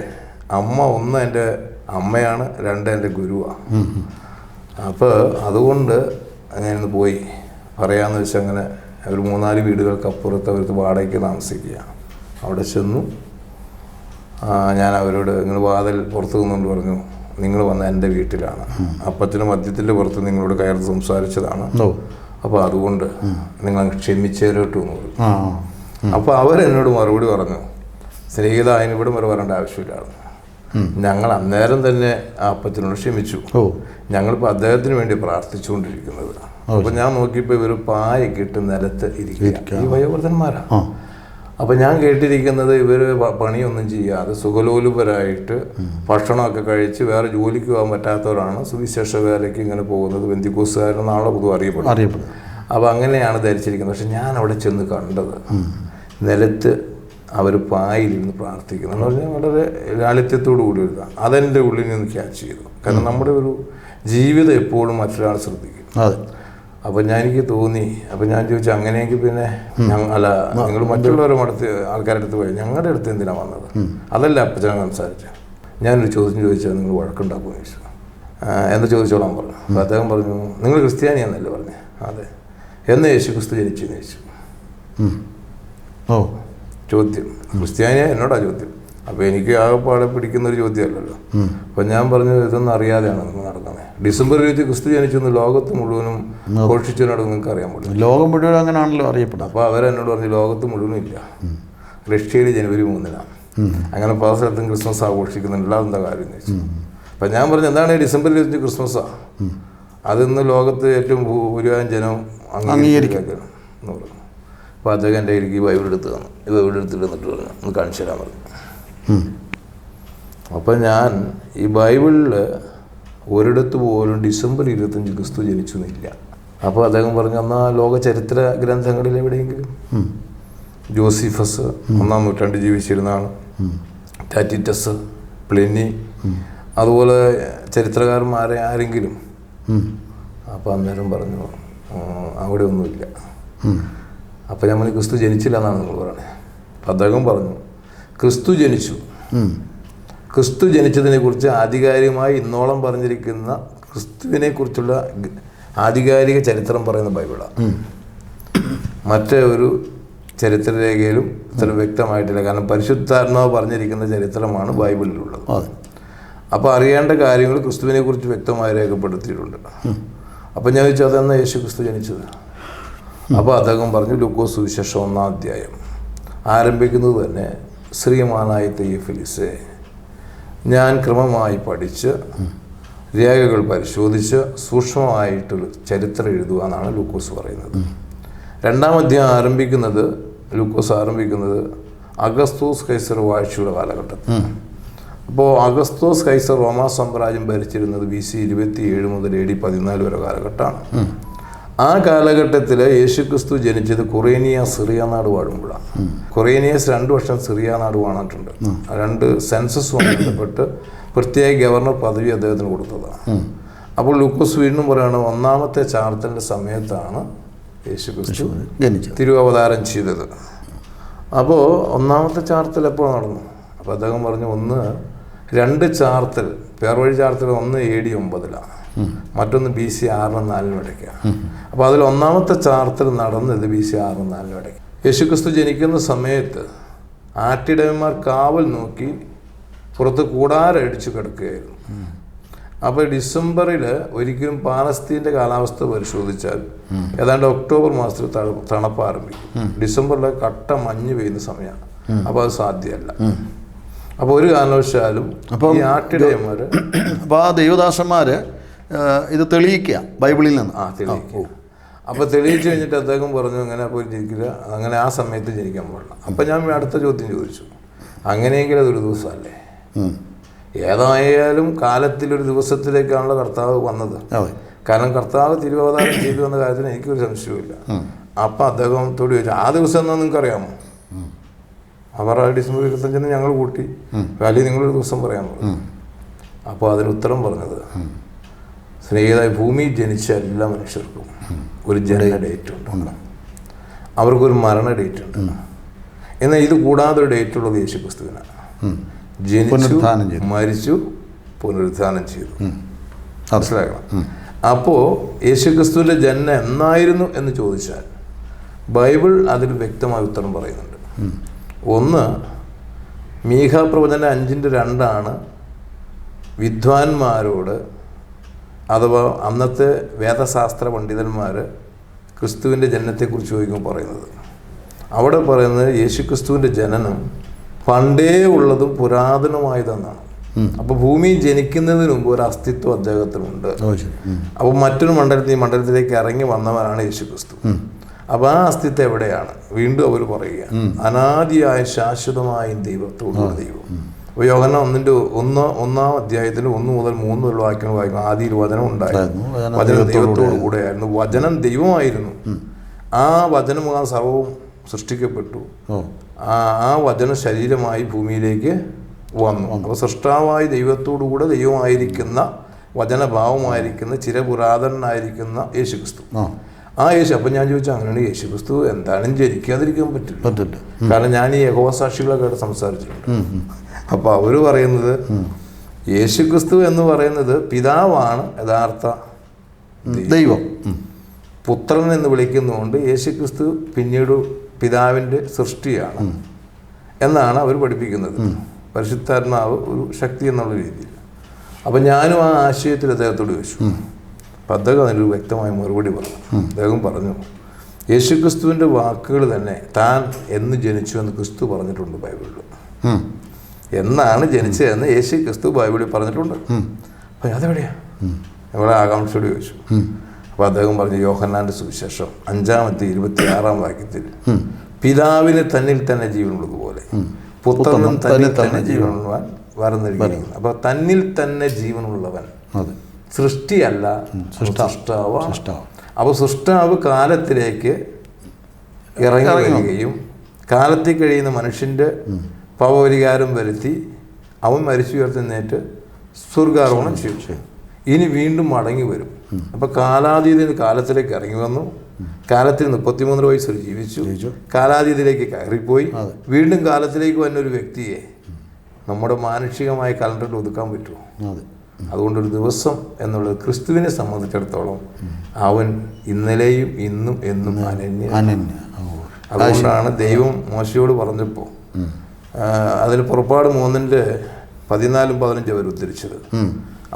Speaker 3: അമ്മ ഒന്ന് എൻ്റെ അമ്മയാണ്, 2 എൻ്റെ ഗുരുവാണ്. അപ്പോൾ അതുകൊണ്ട് അങ്ങനെ പോയി പറയാമെന്ന് വെച്ചാൽ അങ്ങനെ ഒരു 3-4 വീടുകൾക്ക് അപ്പുറത്ത് അവർക്ക് വാടകയ്ക്ക് താമസിക്കുക. അവിടെ ചെന്നു ഞാൻ അവരോട് ഇങ്ങനെ വാതിൽ പുറത്തു നിന്നുകൊണ്ട് പറഞ്ഞു, നിങ്ങൾ വന്ന എൻ്റെ വീട്ടിലാണ്, അപ്പച്ചനും മദ്യത്തിൻ്റെ പുറത്ത് നിങ്ങളോട് കയറി സംസാരിച്ചതാണ്, അപ്പോൾ അതുകൊണ്ട് നിങ്ങൾ ക്ഷമിച്ചേരട്ടു എന്ന് പറഞ്ഞു. അപ്പോൾ അവരെന്നോട് മറുപടി പറഞ്ഞു, സ്നേഹിത അതിനിവിടെ വരെ വരേണ്ട ആവശ്യമില്ലായിരുന്നു. ഞങ്ങൾ അന്നേരം തന്നെ ആ അപ്പച്ചനോട് ക്ഷമിച്ചു. ഞങ്ങളിപ്പോൾ അദ്ദേഹത്തിന് വേണ്ടി പ്രാർത്ഥിച്ചുകൊണ്ടിരിക്കുന്നത്. അപ്പോൾ ഞാൻ നോക്കിയപ്പോൾ ഇവർ പായൊക്കെ ഇട്ട് നിലത്ത് ഇരിക്കുക, ഈ വയോവൃദ്ധന്മാരാ. അപ്പം ഞാൻ കേട്ടിരിക്കുന്നത് ഇവർ പണിയൊന്നും ചെയ്യാതെ സുഖലോലുപരായിട്ട് ഭക്ഷണമൊക്കെ കഴിച്ച് വേറെ ജോലിക്ക് പോകാൻ പറ്റാത്തവരാണ് സുവിശേഷ വേലയ്ക്ക് ഇങ്ങനെ പോകുന്നത്, ബന്ധിക്കോസുകാരെന്നാണല്ലോ പൊതുവെ അറിയപ്പെടുന്നത്. അപ്പോൾ അങ്ങനെയാണ് ധരിച്ചിരിക്കുന്നത്. പക്ഷെ ഞാൻ അവിടെ ചെന്ന് കണ്ടത് നിലത്ത് അവർ പായിലിരുന്ന് പ്രാർത്ഥിക്കുന്നു എന്ന് പറഞ്ഞാൽ വളരെ ലാളിത്യത്തോടു കൂടി എഴുതാം. അതെൻ്റെ ഉള്ളിൽ നിന്ന് ക്യാച്ച് ചെയ്തു. കാരണം നമ്മുടെ ഒരു ജീവിതം എപ്പോഴും മറ്റൊരാൾ ശ്രദ്ധിക്കും. അപ്പം എനിക്ക് തോന്നി. അപ്പം ഞാൻ ചോദിച്ചു, അങ്ങനെയെങ്കിൽ പിന്നെ നിങ്ങൾ മറ്റുള്ളവരുടെ അടുത്ത് ആൾക്കാരുടെ അടുത്ത് പോയി ഞങ്ങളുടെ അടുത്ത് എന്തിനാണ് വന്നത്? അതല്ല അപ്പച്ചൻ സംസാരിച്ചത്. ഞാനൊരു ചോദ്യം ചോദിച്ചാൽ നിങ്ങൾ വഴക്കുണ്ടാക്കുമെന്ന് ചോദിച്ചു. എന്താ ചോദിച്ചോളാൻ പറഞ്ഞു. അപ്പം അദ്ദേഹം പറഞ്ഞു, നിങ്ങൾ ക്രിസ്ത്യാനിയാന്നല്ലേ പറഞ്ഞു. അതെ. എന്ന് യേശു ക്രിസ്തു ജനിച്ചെന്ന് ചോദിച്ചു. ചോദ്യം ക്രിസ്ത്യാനിയാ എന്നോടാ ചോദ്യം. അപ്പോൾ എനിക്ക് ആകെപ്പാടെ പിടിക്കുന്നൊരു ചോദ്യമല്ലല്ലോ. അപ്പം ഞാൻ പറഞ്ഞു, ഇതൊന്നും അറിയാതെയാണ് നിങ്ങൾ നടക്കുന്നത്. ഡിസംബർ 20 ക്രിസ്തു ജനിച്ചെന്ന് ലോകത്ത് മുഴുവനും ഘോഷിച്ചു നടക്കും. നിങ്ങൾക്ക് അറിയാൻ പറ്റും.
Speaker 2: ലോകം മുഴുവൻ അങ്ങനെയാണല്ലോ അറിയപ്പെടുന്നത്.
Speaker 3: അപ്പോൾ അവരെന്നോട് പറഞ്ഞു, ലോകത്ത് മുഴുവനും ഇല്ല, റഷ്യയിൽ ജനുവരി 3 അങ്ങനെ പല സ്ഥലത്തും ക്രിസ്മസ് ആഘോഷിക്കുന്നുണ്ടല്ലോ, അതെന്താ കാര്യം എന്ന് ചോദിച്ചു. അപ്പം ഞാൻ പറഞ്ഞു, എന്താണ് ഡിസംബർ 20 ക്രിസ്മസാണ്, അതിന്ന് ലോകത്ത് ഏറ്റവും ഭൂരിഭാഗം ജനം അംഗീകരിക്കുന്നു എന്ന് പറഞ്ഞു. അപ്പോൾ അദ്ദേഹം എൻ്റെ എനിക്ക് ബൈബിൾ എടുത്ത് തന്നു. ഈ ബൈബിൾ എടുത്തിട്ട് എന്നിട്ട് പറഞ്ഞു, ഒന്ന് കാണിച്ചു തരാൻ പറഞ്ഞു. അപ്പം ഞാൻ ഈ ബൈബിളിൽ ഒരിടത്ത് പോലും ഡിസംബർ 25 ക്രിസ്തു ജനിച്ചു എന്നില്ല. അപ്പോൾ അദ്ദേഹം പറഞ്ഞു, എന്നാൽ ലോക ചരിത്ര ഗ്രന്ഥങ്ങളിൽ എവിടെയെങ്കിലും ജോസിഫസ് 1-ാം നൂറ്റാണ്ടിൽ ജീവിച്ചിരുന്നതാണ്, ടാറ്റിറ്റസ്, പ്ലിനി, അതുപോലെ ചരിത്രകാരന്മാരെ ആരെങ്കിലും. അപ്പോൾ അന്നേരം പറഞ്ഞു, അവിടെ ഒന്നുമില്ല. അപ്പം നമ്മൾ ക്രിസ്തു ജനിച്ചില്ല എന്നാണ് നിങ്ങൾ പറയുന്നത്. അപ്പം അദ്ദേഹം പറഞ്ഞു, ക്രിസ്തു ജനിച്ചു. ക്രിസ്തു ജനിച്ചതിനെക്കുറിച്ച് ആധികാരികമായി ഇന്നോളം പറഞ്ഞിരിക്കുന്ന ക്രിസ്തുവിനെ കുറിച്ചുള്ള ആധികാരിക ചരിത്രം പറയുന്ന ബൈബിളാണ്. മറ്റേ ഒരു ചരിത്രരേഖയിലും ഇത്ര വ്യക്തമായിട്ടില്ല. കാരണം പരിശുദ്ധാത്മാവ് പറഞ്ഞിരിക്കുന്ന ചരിത്രമാണ് ബൈബിളിലുള്ളത്. അപ്പോൾ അറിയേണ്ട കാര്യങ്ങൾ ക്രിസ്തുവിനെ കുറിച്ച് വ്യക്തമായി രേഖപ്പെടുത്തിയിട്ടുണ്ട്. അപ്പം ഞാൻ ചോദിച്ചു, അതെന്നാ യേശു ക്രിസ്തു ജനിച്ചത്? അപ്പോൾ അദ്ദേഹം പറഞ്ഞു, ലൂക്കോസ് സുവിശേഷം 1-ാം അധ്യായം ആരംഭിക്കുന്നത് തന്നെ, ശ്രീമാനായ തെയ്യഫിലിസേ, ഞാൻ ക്രമമായി പഠിച്ച് രേഖകൾ പരിശോധിച്ച് സൂക്ഷ്മമായിട്ടൊരു ചരിത്രം എഴുതുക എന്നാണ് ലൂക്കോസ് പറയുന്നത്. 2-ാം അധ്യായം ആരംഭിക്കുന്നത്, ലൂക്കോസ് ആരംഭിക്കുന്നത് അഗസ്തോസ് കൈസർ വാഴ്ചയുടെ കാലഘട്ടത്തിൽ. അപ്പോൾ അഗസ്തോസ് കൈസർ റോമാ സാമ്രാജ്യം ഭരിച്ചിരുന്നത് BC 27 മുതൽ AD 14 വരെ കാലഘട്ടമാണ്. ആ കാലഘട്ടത്തിൽ യേശുക്രിസ്തു ജനിച്ചത് കൊറേനിയ സിറിയ നാട് വാഴുമ്പോഴാണ്. കൊറേനിയസ് 2 വർഷം സിറിയ നാട് വാണിട്ടുണ്ട്. 2 സെൻസസുമായി ബന്ധപ്പെട്ട് പ്രത്യേക ഗവർണർ പദവി അദ്ദേഹത്തിന് കൊടുത്തതാണ്. അപ്പോൾ ലൂക്കോസ് വീണ്ടും പറയുകയാണ്, 1-ാമത്തെ ചാർത്തലിൻ്റെ സമയത്താണ് യേശുക്രിസ്തു തിരുവവതാരം ചെയ്തത്. അപ്പോൾ 1-ാമത്തെ ചാർത്തൽ എപ്പോൾ നടന്നു? അപ്പോൾ അദ്ദേഹം പറഞ്ഞു, 2 ചാർത്തൽ, പേർവഴി ചാർത്തൽ, 1 AD 9 മറ്റൊന്ന് BC 6-4 ഇടയ്ക്കാണ്. അപ്പോൾ അതിൽ 1-ാമത്തെ ചാർത്തൽ നടന്നത് BC 6-4 ഇടയ്ക്ക്. യേശുക്രിസ്തു ജനിക്കുന്ന സമയത്ത് ആട്ടിടയന്മാർ കാവൽ നോക്കി പുറത്ത് കൂടാരടിച്ചു കിടക്കുകയായിരുന്നു. അപ്പോൾ ഡിസംബറിൽ ഒരിക്കലും പാലസ്തീൻ്റെ കാലാവസ്ഥ പരിശോധിച്ചാൽ ഏതാണ്ട് ഒക്ടോബർ മാസത്തിൽ തണുപ്പ് ആരംഭിക്കും. ഡിസംബറിൽ കട്ട മഞ്ഞ് പെയ്യുന്ന സമയമാണ്. അപ്പോൾ അത് സാധ്യമല്ല. അപ്പോൾ ഒരു കാരണവശാലും ഈ ആട്ടിടയന്മാർ,
Speaker 2: അപ്പോൾ ആ ദൈവദാസന്മാർ ഇത് തെളിയിക്കുക ബൈബിളിൽ നിന്ന്.
Speaker 3: തെളിയിക്കുക. അപ്പോൾ തെളിയിച്ചു കഴിഞ്ഞിട്ട് അദ്ദേഹം പറഞ്ഞു, അങ്ങനെ പോയി ജനിക്കില്ല, അങ്ങനെ ആ സമയത്ത് ജനിക്കാൻ പാടില്ല. അപ്പം ഞാൻ അടുത്ത ചോദ്യം ചോദിച്ചു, അങ്ങനെയെങ്കിൽ അതൊരു ദിവസമല്ലേ? ഏതായാലും കാലത്തിലൊരു ദിവസത്തിലേക്കാണല്ലോ കർത്താവ് വന്നത്. കാരണം കർത്താവ് തിരുവവതാരം ചെയ്തു എന്ന കാര്യത്തിന് എനിക്കൊരു സംശയവുമില്ല. അപ്പം അദ്ദേഹത്തോട് ചോദിച്ചു, ആ ദിവസം എന്നാ നിങ്ങൾക്ക് അറിയാമോ? അവർ ഡിസംബർ 25 ഞങ്ങൾ കൂട്ടി, അല്ലെങ്കിൽ നിങ്ങളൊരു ദിവസം പറയാൻ പറഞ്ഞു. അപ്പോൾ അതിന് ഉത്തരം പറഞ്ഞത്, സ്നേഹിതമായി ഭൂമിയിൽ ജനിച്ച എല്ലാ മനുഷ്യർക്കും ഒരു ജനന ഡേറ്റ് ഉണ്ട്, അവർക്കൊരു മരണ ഡേറ്റ് ഉണ്ട്. എന്നാൽ ഇത് കൂടാതെ ഒരു ഡേറ്റ് ഉള്ളത് യേശുക്രിസ്തുവിനാണ്. ജനിച്ചു, മരിച്ചു, പുനരുത്ഥാനം ചെയ്തു. മനസ്സിലാക്കണം. അപ്പോൾ യേശുക്രിസ്തുവിൻ്റെ ജനനം എന്നായിരുന്നു എന്ന് ചോദിച്ചാൽ ബൈബിൾ അതിൽ വ്യക്തമായ ഉത്തരം പറയുന്നുണ്ട്. 1 മീഖാ പ്രവചനം 5:2 വിദ്വാൻമാരോട്, അഥവാ അന്നത്തെ വേദശാസ്ത്ര പണ്ഡിതന്മാർ ക്രിസ്തുവിൻ്റെ ജനനത്തെക്കുറിച്ച് ചോദിക്കുമ്പോൾ പറയുന്നത്. അവിടെ പറയുന്നത് യേശു ക്രിസ്തുവിൻ്റെ ജനനം പണ്ടേ ഉള്ളതും പുരാതനമായതെന്നാണ്. അപ്പോൾ ഭൂമി ജനിക്കുന്നതിന് മുമ്പ് ഒരു അസ്തിത്വം അദ്ദേഹത്തിനുണ്ട്. അപ്പോൾ മറ്റൊരു മണ്ഡലത്തിലേക്ക് ഇറങ്ങി വന്നവനാണ് യേശു ക്രിസ്തു. അപ്പോൾ ആ അസ്തിത്വം എവിടെയാണ്? വീണ്ടും അവർ പറയുക, അനാദിയായ ശാശ്വതമായ ദൈവത്തോടുള്ള ദൈവം. അപ്പോൾ യോഹന്നാൻ 1-1 അധ്യായത്തിൽ 1 മുതൽ 3 വരെ വാക്യങ്ങൾ വായിക്കും. ആദിയിൽ വചനം ഉണ്ടായിരുന്നു, വചനം ദൈവത്തോടു കൂടെയായിരുന്നു, വചനം ദൈവമായിരുന്നു, ആ വചനം മുഖാന്തരം സർവവും സൃഷ്ടിക്കപ്പെട്ടു, ആ വചന ശരീരമായി ഭൂമിയിലേക്ക് വന്നു. അപ്പോൾ സൃഷ്ടാവായി ദൈവത്തോടു കൂടെ ദൈവമായിരിക്കുന്ന വചനഭാവമായിരിക്കുന്ന ചിരപുരാതനായിരിക്കുന്ന യേശു ക്രിസ്തു, ആ യേശു. അപ്പം ഞാൻ ചോദിച്ചാൽ അങ്ങനെയാണ് യേശു ക്രിസ്തു എന്തായാലും ജനിക്കാതിരിക്കാൻ പറ്റില്ല. കാരണം ഞാൻ ഈ യഹോവ സാക്ഷികളൊക്കെ ആയിട്ട് സംസാരിച്ചിട്ടുണ്ട്. അപ്പോൾ അവർ പറയുന്നത് യേശു ക്രിസ്തു എന്ന് പറയുന്നത് പിതാവാണ് യഥാർത്ഥ ദൈവം, പുത്രൻ എന്ന് വിളിക്കുന്നതുകൊണ്ട് യേശു ക്രിസ്തു പിന്നീട് പിതാവിൻ്റെ സൃഷ്ടിയാണ് എന്നാണ് അവർ പഠിപ്പിക്കുന്നത്. പരിശുദ്ധാത്മാവ് ഒരു ശക്തി എന്നുള്ള രീതിയിൽ. അപ്പം ഞാനും ആ ആശയത്തിൽ അദ്ദേഹത്തോട് ചോദിച്ചു. അപ്പം അദ്ദേഹം അതിനൊരു വ്യക്തമായ മറുപടി പറഞ്ഞു. അദ്ദേഹം പറഞ്ഞു, യേശു ക്രിസ്തുവിൻ്റെ വാക്കുകൾ തന്നെ താൻ എന്ന് ജനിച്ചു എന്ന് ക്രിസ്തു പറഞ്ഞിട്ടുണ്ട് ബൈബിളിൽ. എന്നാണ് ജനിച്ചതെന്ന് യേശു ക്രിസ്തു ബൈബിളിൽ പറഞ്ഞിട്ടുണ്ട്. അപ്പം അതെവിടെയാണ്? ഞങ്ങളെ ആകാംക്ഷയോട് ചോദിച്ചു. അപ്പോൾ അദ്ദേഹം പറഞ്ഞു, യോഹന്നാൻ്റെ സുവിശേഷം 5-26 വാക്യത്തിൽ പിതാവിന് തന്നിൽ തന്നെ ജീവനുള്ളതുപോലെ പുത്രനും തന്നിൽ തന്നെ ജീവനുള്ളവൻ വരുന്നിരിക്കുന്നു. അപ്പോൾ തന്നിൽ തന്നെ ജീവനുള്ളവൻ സൃഷ്ടിയല്ല, സൃഷ്ടാവാണ്. അപ്പോൾ സൃഷ്ടാവ് കാലത്തിലേക്ക് ഇറങ്ങി വരികയും കാലത്തിൽ കഴിയുന്ന മനുഷ്യൻ്റെ പാപപരിഹാരം വരുത്തി അവൻ മരിച്ചുയർത്തുന്നേറ്റ് സ്വർഗാരോഹണം ചെയ്തു. ഇനി വീണ്ടും മടങ്ങി വരും. അപ്പോൾ കാലാതീതന് കാലത്തിലേക്ക് ഇറങ്ങി വന്നു, കാലത്തിൽ 33 വയസ്സ് ജീവിച്ചു, കാലാതീതയിലേക്ക് കയറിപ്പോയി, വീണ്ടും കാലത്തിലേക്ക് വന്നൊരു വ്യക്തിയെ നമ്മുടെ മാനുഷികമായ കലണ്ടറിൽ ഒതുക്കാൻ പറ്റുമോ? അതുകൊണ്ടൊരു ദിവസം എന്നുള്ളത് ക്രിസ്തുവിനെ സംബന്ധിച്ചിടത്തോളം അവൻ ഇന്നലെയും ഇന്നും എന്നും അനന്യ. അതുകൊണ്ടാണ് ദൈവം മോശയോട് പറഞ്ഞപ്പോൾ അതിന് പുറപ്പാട് 3:14-15 അവർ ഉദ്ധരിച്ചത്.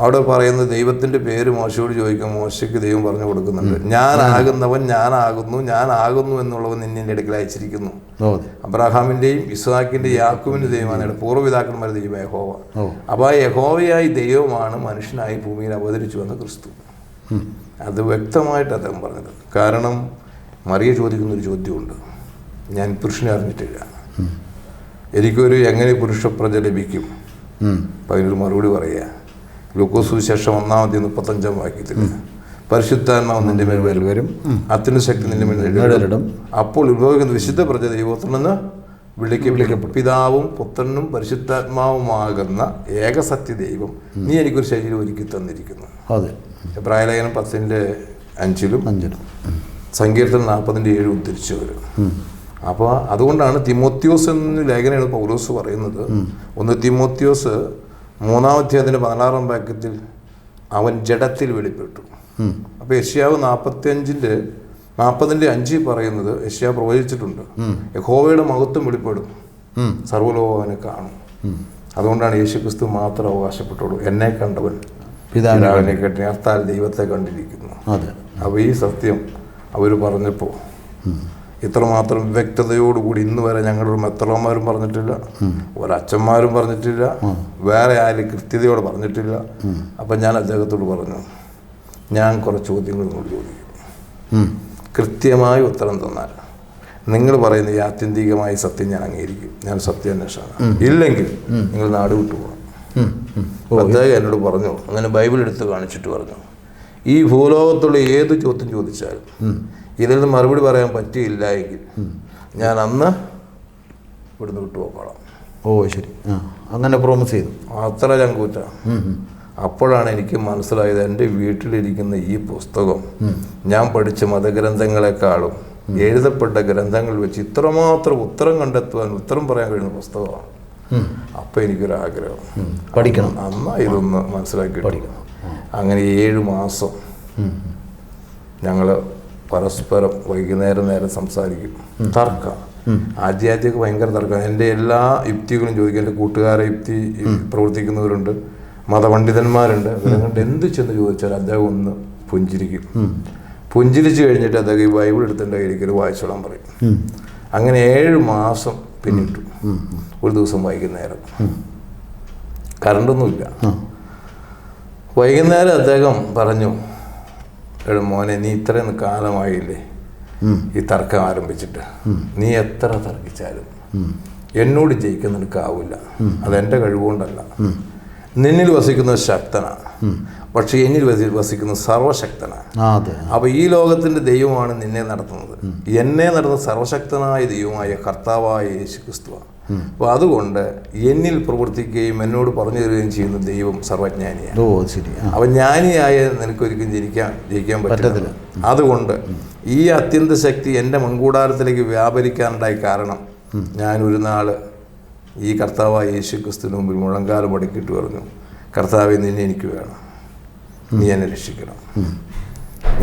Speaker 3: അവിടെ പറയുന്നത് ദൈവത്തിൻ്റെ പേര് മോശയോട് ചോദിക്കാൻ മോശയ്ക്ക് ദൈവം പറഞ്ഞു കൊടുക്കുന്നുണ്ട്. ഞാനാകുന്നവൻ ഞാനാകുന്നു എന്നുള്ളവൻ നിന്നെ അടുക്കൽ അയച്ചിരിക്കുന്നു. അബ്രഹാമിൻ്റെയും ഇസ്ഹാക്കിൻ്റെയും യാക്കോബിൻ്റെ ദൈവമാണ് പൂർവ്വപിതാക്കന്മാരുടെ ദൈവം യഹോവ. അപ്പോൾ ആ യഹോവയായി ദൈവമാണ് മനുഷ്യനായി ഭൂമിയിൽ അവതരിച്ചു വന്ന ക്രിസ്തു. അത് വ്യക്തമായിട്ട് അദ്ദേഹം പറഞ്ഞത്. കാരണം മറിയ ചോദിക്കുന്നൊരു ചോദ്യമുണ്ട്, ഞാൻ പുരുഷനെ അറിഞ്ഞിട്ടില്ല, എനിക്കൊരു എങ്ങനെ പുരുഷപ്രജ ലഭിക്കും? അപ്പം അതിനൊരു മറുപടി പറയുക, ലൂക്കോസ് സുവിശേഷം 1-35 വാക്യത്തിൽ പരിശുദ്ധാത്മാവ് നിന്റെ മേൽ വരും, അത്യുന്നതശക്തി നിന്റെ മേൽ നിഴലിടും, അപ്പോൾ ഉത്ഭവിക്കുന്ന വിശുദ്ധ പ്രജ ദൈവത്തിനെന്ന് വിളിക്കപ്പെടും. പിതാവും പുത്രനും പരിശുദ്ധാത്മാവുമാകുന്ന ഏകസത്യ ദൈവം നീ എനിക്കൊരു ശരീരം ഒരുക്കി തന്നിരിക്കുന്നു. എബ്രായലേഖനം 10:5 സങ്കീർത്തനം 40:7 ഉദ്ധരിച്ചു വരും. അപ്പോൾ അതുകൊണ്ടാണ് തിമോത്തിയോസ് എന്ന ലേഖനമാണ് പൗലോസ് പറയുന്നത്. 1 തിമോത്തിയോസ് 3-ാം അധ്യായത്തിൻ്റെ 16-ാം വാക്യത്തിൽ അവൻ ജഡത്തിൽ വെളിപ്പെട്ടു. അപ്പോൾ യെശയ്യാവ് 40:5 പറയുന്നത് യെശയ്യാവ് പ്രവചിച്ചിട്ടുണ്ട്, യഹോവയുടെ മഹത്വം വെളിപ്പെടും, സർവ്വലോകം അവനെ കാണും. അതുകൊണ്ടാണ് യേശു ക്രിസ്തു മാത്രം അവകാശപ്പെട്ടുള്ളൂ, എന്നെ കണ്ടവൻ പിതാവിനെ കണ്ടി അർത്ഥാൽ ദൈവത്തെ കണ്ടിരിക്കുന്നു. അപ്പോൾ ഈ സത്യം അവർ പറഞ്ഞപ്പോൾ ഇത്രമാത്രം വ്യക്തതയോടുകൂടി ഇന്ന് വരെ ഞങ്ങളുടെ മെത്രാന്മാരും പറഞ്ഞിട്ടില്ല, ഒരച്ഛന്മാരും പറഞ്ഞിട്ടില്ല, വേറെ ആരും കൃത്യതയോടെ പറഞ്ഞിട്ടില്ല. അപ്പം ഞാൻ അദ്ദേഹത്തോട് പറഞ്ഞു, ഞാൻ കുറച്ച് ചോദ്യങ്ങൾ നിങ്ങളോട് ചോദിക്കും, കൃത്യമായി ഉത്തരം തന്നാൽ നിങ്ങൾ പറയുന്ന ഈ ആത്യന്തികമായ സത്യം ഞാൻ അംഗീകരിക്കും, ഞാൻ സത്യാന്വേഷണം. ഇല്ലെങ്കിൽ നിങ്ങൾ നാട് വിട്ടു പോകണം. അദ്ദേഹം എന്നോട് പറഞ്ഞു, അങ്ങനെ ബൈബിൾ എടുത്ത് കാണിച്ചിട്ട് പറഞ്ഞു, ഈ ഭൂലോകത്തുള്ള ഏത് ചോദ്യം ചോദിച്ചാലും ഇതിൽ നിന്ന് മറുപടി പറയാൻ പറ്റിയില്ല എങ്കിൽ ഞാൻ അന്ന് ഇവിടുന്ന് വിട്ടുപോകണം.
Speaker 2: ശരി, അങ്ങനെ പ്രോമിസ് ചെയ്തു.
Speaker 3: അത്ര ചങ്കൂറ്റ. അപ്പോഴാണ് എനിക്ക് മനസ്സിലായത്, എൻ്റെ വീട്ടിലിരിക്കുന്ന ഈ പുസ്തകം ഞാൻ പഠിച്ച മതഗ്രന്ഥങ്ങളെക്കാളും എഴുതപ്പെട്ട ഗ്രന്ഥങ്ങൾ വെച്ച് ഇത്രമാത്രം ഉത്തരം കണ്ടെത്തുവാൻ, ഉത്തരം പറയാൻ കഴിയുന്ന പുസ്തകമാണ്. അപ്പം എനിക്കൊരാഗ്രഹം
Speaker 2: പഠിക്കണം,
Speaker 3: അന്നാ ഇതൊന്ന് മനസ്സിലാക്കി പഠിക്കണം. അങ്ങനെ 7 മാസം ഞങ്ങൾ പരസ്പരം വൈകുന്നേരം സംസാരിക്കും. തർക്കം ആദ്യമൊക്കെ ഭയങ്കര തർക്കം. എൻ്റെ എല്ലാ യുക്തികളും ചോദിക്കും. എൻ്റെ കൂട്ടുകാരെ യുക്തി പ്രവർത്തിക്കുന്നവരുണ്ട്, മതപണ്ഡിതന്മാരുണ്ട്. അവരെ കൊണ്ട് എന്ത് ചെന്ന് ചോദിച്ചാൽ അദ്ദേഹം ഒന്ന് പുഞ്ചിരിക്കും. പുഞ്ചിരിച്ച് കഴിഞ്ഞിട്ട് അദ്ദേഹം ഈ ബൈബിൾ എടുത്തിട്ട് കയ്യിലേക്ക് വായിച്ചോളാൻ പറയും. അങ്ങനെ 7 മാസം പിന്നിട്ടു. ഒരു ദിവസം വൈകുന്നേരം, കറണ്ടൊന്നുമില്ല, വൈകുന്നേരം അദ്ദേഹം പറഞ്ഞു, എടാ മോനെ, നീ ഇത്രയും കാലമായില്ലേ ഈ തർക്കം ആരംഭിച്ചിട്ട്, നീ എത്ര തർക്കിച്ചാലും എന്നോട് ജയിക്കാൻ നിനക്കാവില്ല. അതെൻ്റെ കഴിവുകൊണ്ടല്ല, നിന്നിൽ വസിക്കുന്ന ശക്തനാണ്, പക്ഷെ എന്നിൽ വസിക്കുന്ന സർവശക്തനാണ്. അപ്പോൾ ഈ ലോകത്തിൻ്റെ ദൈവമാണ് നിന്നെ നടത്തുന്നത്. എന്നെ നടത്തുന്ന സർവശക്തനായ ദൈവമായ കർത്താവായ യേശു ക്രിസ്തുവാണ്. അപ്പോൾ അതുകൊണ്ട് എന്നിൽ പ്രവർത്തിക്കുകയും എന്നോട് പറഞ്ഞു തരികയും ചെയ്യുന്ന ദൈവം സർവജ്ഞാനിയാണ്. അപ്പം ജ്ഞാനിയായ നിനക്കൊരിക്കലും ജയിക്കാൻ പറ്റത്തില്ല. അതുകൊണ്ട് ഈ അത്യന്ത ശക്തി എൻ്റെ മൺകൂടാരത്തിലേക്ക് വ്യാപരിക്കാനുണ്ടായ കാരണം, ഞാനൊരു നാൾ ഈ കർത്താവായ യേശു ക്രിസ്തുവിന് മുമ്പിൽ മുഴങ്കാലം മടക്കിയിട്ട് പറഞ്ഞു, കർത്താവെ, നിന്നെ എനിക്ക് വേണം, നീ എന്നെ രക്ഷിക്കണം.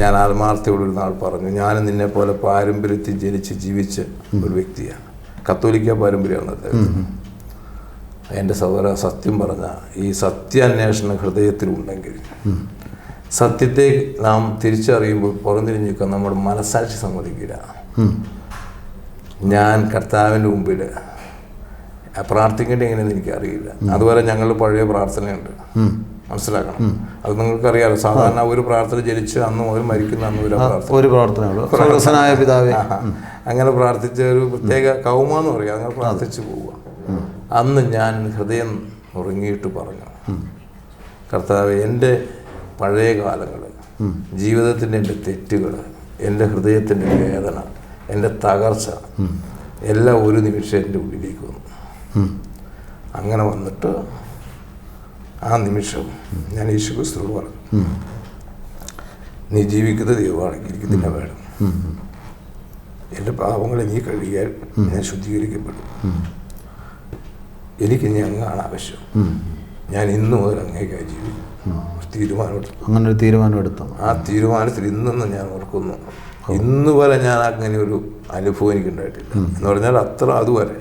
Speaker 3: ഞാൻ ആത്മാർത്ഥയോട് ഒരു നാൾ പറഞ്ഞു, ഞാൻ നിന്നെ പോലെ പാരമ്പര്യത്തിൽ ജനിച്ച് ജീവിച്ച ഒരു വ്യക്തിയാണ്. കത്തോലിക്ക പാരമ്പര്യമാണ് അദ്ദേഹത്തിന്. എൻ്റെ സഹോദര, സത്യം പറഞ്ഞ ഈ സത്യാന്വേഷണ ഹൃദയത്തിലുണ്ടെങ്കിൽ, സത്യത്തെ നാം തിരിച്ചറിയുമ്പോൾ പുറംതിരിഞ്ഞ് നിൽക്കാൻ നമ്മുടെ മനസ്സാക്ഷി സമ്മതിക്കില്ല. ഞാൻ കർത്താവിൻ്റെ മുമ്പിൽ പ്രാർത്ഥിക്കേണ്ടത് എങ്ങനെയെന്ന് എനിക്കറിയില്ല. അതുപോലെ ഞങ്ങൾ പഴയ പ്രാർത്ഥനയുണ്ട്, മനസ്സിലാക്കണം. അത് നിങ്ങൾക്കറിയാമല്ലോ. സാധാരണ ഒരു പ്രാർത്ഥന ജനിച്ച് അന്ന് മുതൽ മരിക്കുന്ന അന്ന് ഒരു പ്രാർത്ഥനയുള്ളൂ, പിതാവേ, അങ്ങനെ പ്രാർത്ഥിച്ച ഒരു പ്രത്യേക കൗമാന്ന് പറയാം, അങ്ങനെ പ്രാർത്ഥിച്ചു പോവുക. അന്ന് ഞാൻ ഹൃദയം ഉറങ്ങിയിട്ട് പറഞ്ഞു, കർത്താവേ, എൻ്റെ പഴയ കാലങ്ങൾ, ജീവിതത്തിൻ്റെ എൻ്റെ തെറ്റുകൾ, എൻ്റെ ഹൃദയത്തിൻ്റെ വേദന, എൻ്റെ തകർച്ച എല്ലാം ഒരു നിമിഷം എൻ്റെ ഉള്ളിലേക്ക് വന്നു. അങ്ങനെ വന്നിട്ട് ആ നിമിഷം ഞാൻ യേശു ക്രിസ്തുവോട് പറഞ്ഞു, നീ ജീവിക്കുന്ന ദൈവമാണെങ്കിൽ എനിക്ക് നിന്നെ വേണം. എൻ്റെ പാപങ്ങളെ നീ കഴുകിയാൽ ഞാൻ ശുദ്ധീകരിക്കപ്പെടും. എനിക്ക് ഇനി അങ്ങാണ് ആവശ്യം. ഞാൻ ഇന്നു മുതൽ അങ്ങേക്കായി ജീവിക്കും.
Speaker 2: അങ്ങനെ ഒരു തീരുമാനമെടുത്തു.
Speaker 3: ആ തീരുമാനത്തിൽ ഇന്നൊന്നും ഞാൻ ഓർക്കുന്നു, ഇന്ന് വരെ ഞാൻ അങ്ങനെ ഒരു അനുഭവം എനിക്കുണ്ടായിട്ടില്ല. എന്ന് പറഞ്ഞാൽ അത്ര അതുവരെ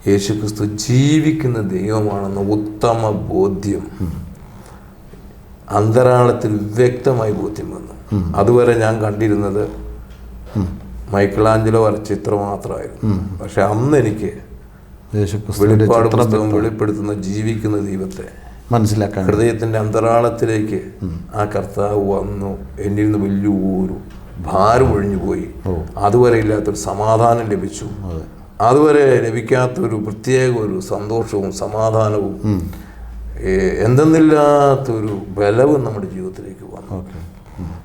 Speaker 3: യേശുക്രിസ്തു ജീവിക്കുന്ന ദൈവമാണെന്ന ഉത്തമ ബോധ്യം അന്തരാളത്തിൽ വ്യക്തമായി ബോധ്യം വന്നു. അതുവരെ ഞാൻ കണ്ടിരുന്നത് മൈക്കിളാഞ്ചലോ വരച്ച ചിത്രം മാത്രമായിരുന്നു. പക്ഷെ അന്ന് എനിക്ക് വെളിപ്പാട് പുസ്തകം വെളിപ്പെടുത്തുന്ന ജീവിക്കുന്ന ദൈവത്തെ
Speaker 2: മനസ്സിലാക്കാൻ,
Speaker 3: ഹൃദയത്തിൻ്റെ അന്തരാളത്തിലേക്ക് ആ കർത്താവ് വന്നു. എന്നിൽ നിന്ന് വലിയൊരു ഭാരം ഒഴിഞ്ഞു പോയി. അതുവരെ ഇല്ലാത്തൊരു സമാധാനം ലഭിച്ചു. അതുവരെ ലഭിക്കാത്തൊരു പ്രത്യേക ഒരു സന്തോഷവും സമാധാനവും എന്തെന്നില്ലാത്തൊരു ബലവും നമ്മുടെ ജീവിതത്തിലേക്ക് വന്നു.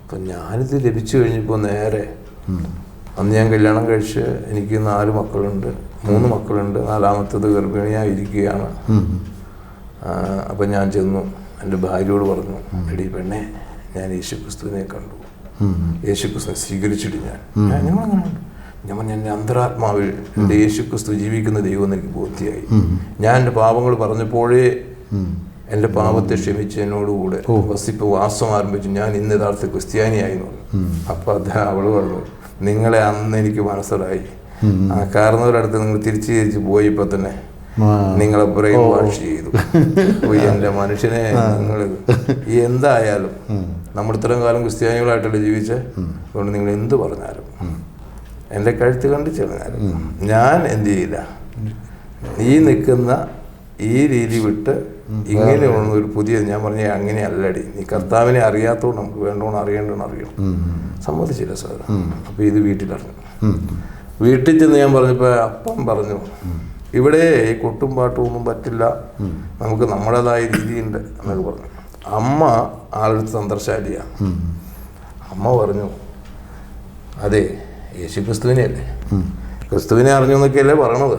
Speaker 3: അപ്പം ഞാനിത് ലഭിച്ചു കഴിഞ്ഞപ്പോൾ നേരെ, അന്ന് ഞാൻ കല്യാണം കഴിച്ച് എനിക്ക് 4 മക്കളുണ്ട്, 3 മക്കളുണ്ട്, 4ാമത്തേത് ഗർഭിണിയായിരിക്കുകയാണ്. അപ്പം ഞാൻ ചെന്നു എൻ്റെ ഭാര്യയോട് പറഞ്ഞു, എടി പെണ്ണെ, ഞാൻ യേശുക്രിസ്തുവിനെ കണ്ടു, യേശുക്രിസ്തുവിനെ സ്വീകരിച്ചിട്ട് ഞാൻ എൻ്റെ അന്തരാത്മാവിൽ എൻ്റെ യേശുക്രിസ്തു ജീവിക്കുന്ന ദൈവം എന്ന് എനിക്ക് ബോധ്യമായി. ഞാൻ എൻ്റെ പാപങ്ങൾ പറഞ്ഞപ്പോഴേ എൻ്റെ പാപത്തെ ക്ഷമിച്ച് എന്നോടുകൂടെ വസിപ്പ് വാസം ആരംഭിച്ചു. ഞാൻ ഇന്ന് യഥാർത്ഥ ക്രിസ്ത്യാനിയായി എന്ന് പറഞ്ഞു. അപ്പം അവൾ പറഞ്ഞു, നിങ്ങളെ അന്ന് എനിക്ക് മനസ്സിലായി, ആ കാരണവരടുത്ത് നിങ്ങൾ തിരിച്ച് പോയപ്പോൾ തന്നെ നിങ്ങളെ ബ്രെയിൻ വാഷ് ചെയ്തു. എൻ്റെ മനുഷ്യനെ, നിങ്ങൾ എന്തായാലും നമ്മൾ ഇത്രയും കാലം ക്രിസ്ത്യാനികളായിട്ടല്ലേ ജീവിച്ചേ, അതുകൊണ്ട് നിങ്ങൾ എന്ത് പറഞ്ഞാലും, എൻ്റെ കഴുത്ത് കണ്ട് ചെറിഞ്ഞാലും ഞാൻ എന്ത് ചെയ്യില്ല, ഈ നിൽക്കുന്ന ഈ രീതി വിട്ട് ഇങ്ങനെയുള്ള ഒരു പുതിയ, ഞാൻ പറഞ്ഞ അങ്ങനെയല്ലടി, നീ കർത്താവിനെ അറിയാത്തതുകൊണ്ട് നമുക്ക് വേണ്ടോണം അറിയണം. സമ്മതിച്ചില്ല സാർ. അപ്പോൾ ഇത് വീട്ടിലറിഞ്ഞു. വീട്ടിൽ ചെന്ന് ഞാൻ പറഞ്ഞപ്പോൾ അപ്പം പറഞ്ഞു, ഇവിടെ ഈ കൊട്ടും പാട്ടും ഒന്നും പറ്റില്ല, നമുക്ക് നമ്മുടേതായ രീതിയുണ്ട് എന്നൊക്കെ പറഞ്ഞു. അമ്മ ആളെടുത്ത് തന്ത്രശാലിയാണ്. അമ്മ പറഞ്ഞു, അതെ, യേശു ക്രിസ്തുവിനെ അല്ലേ, ക്രിസ്തുവിനെ അറിഞ്ഞു എന്നൊക്കെയല്ലേ പറയണത്,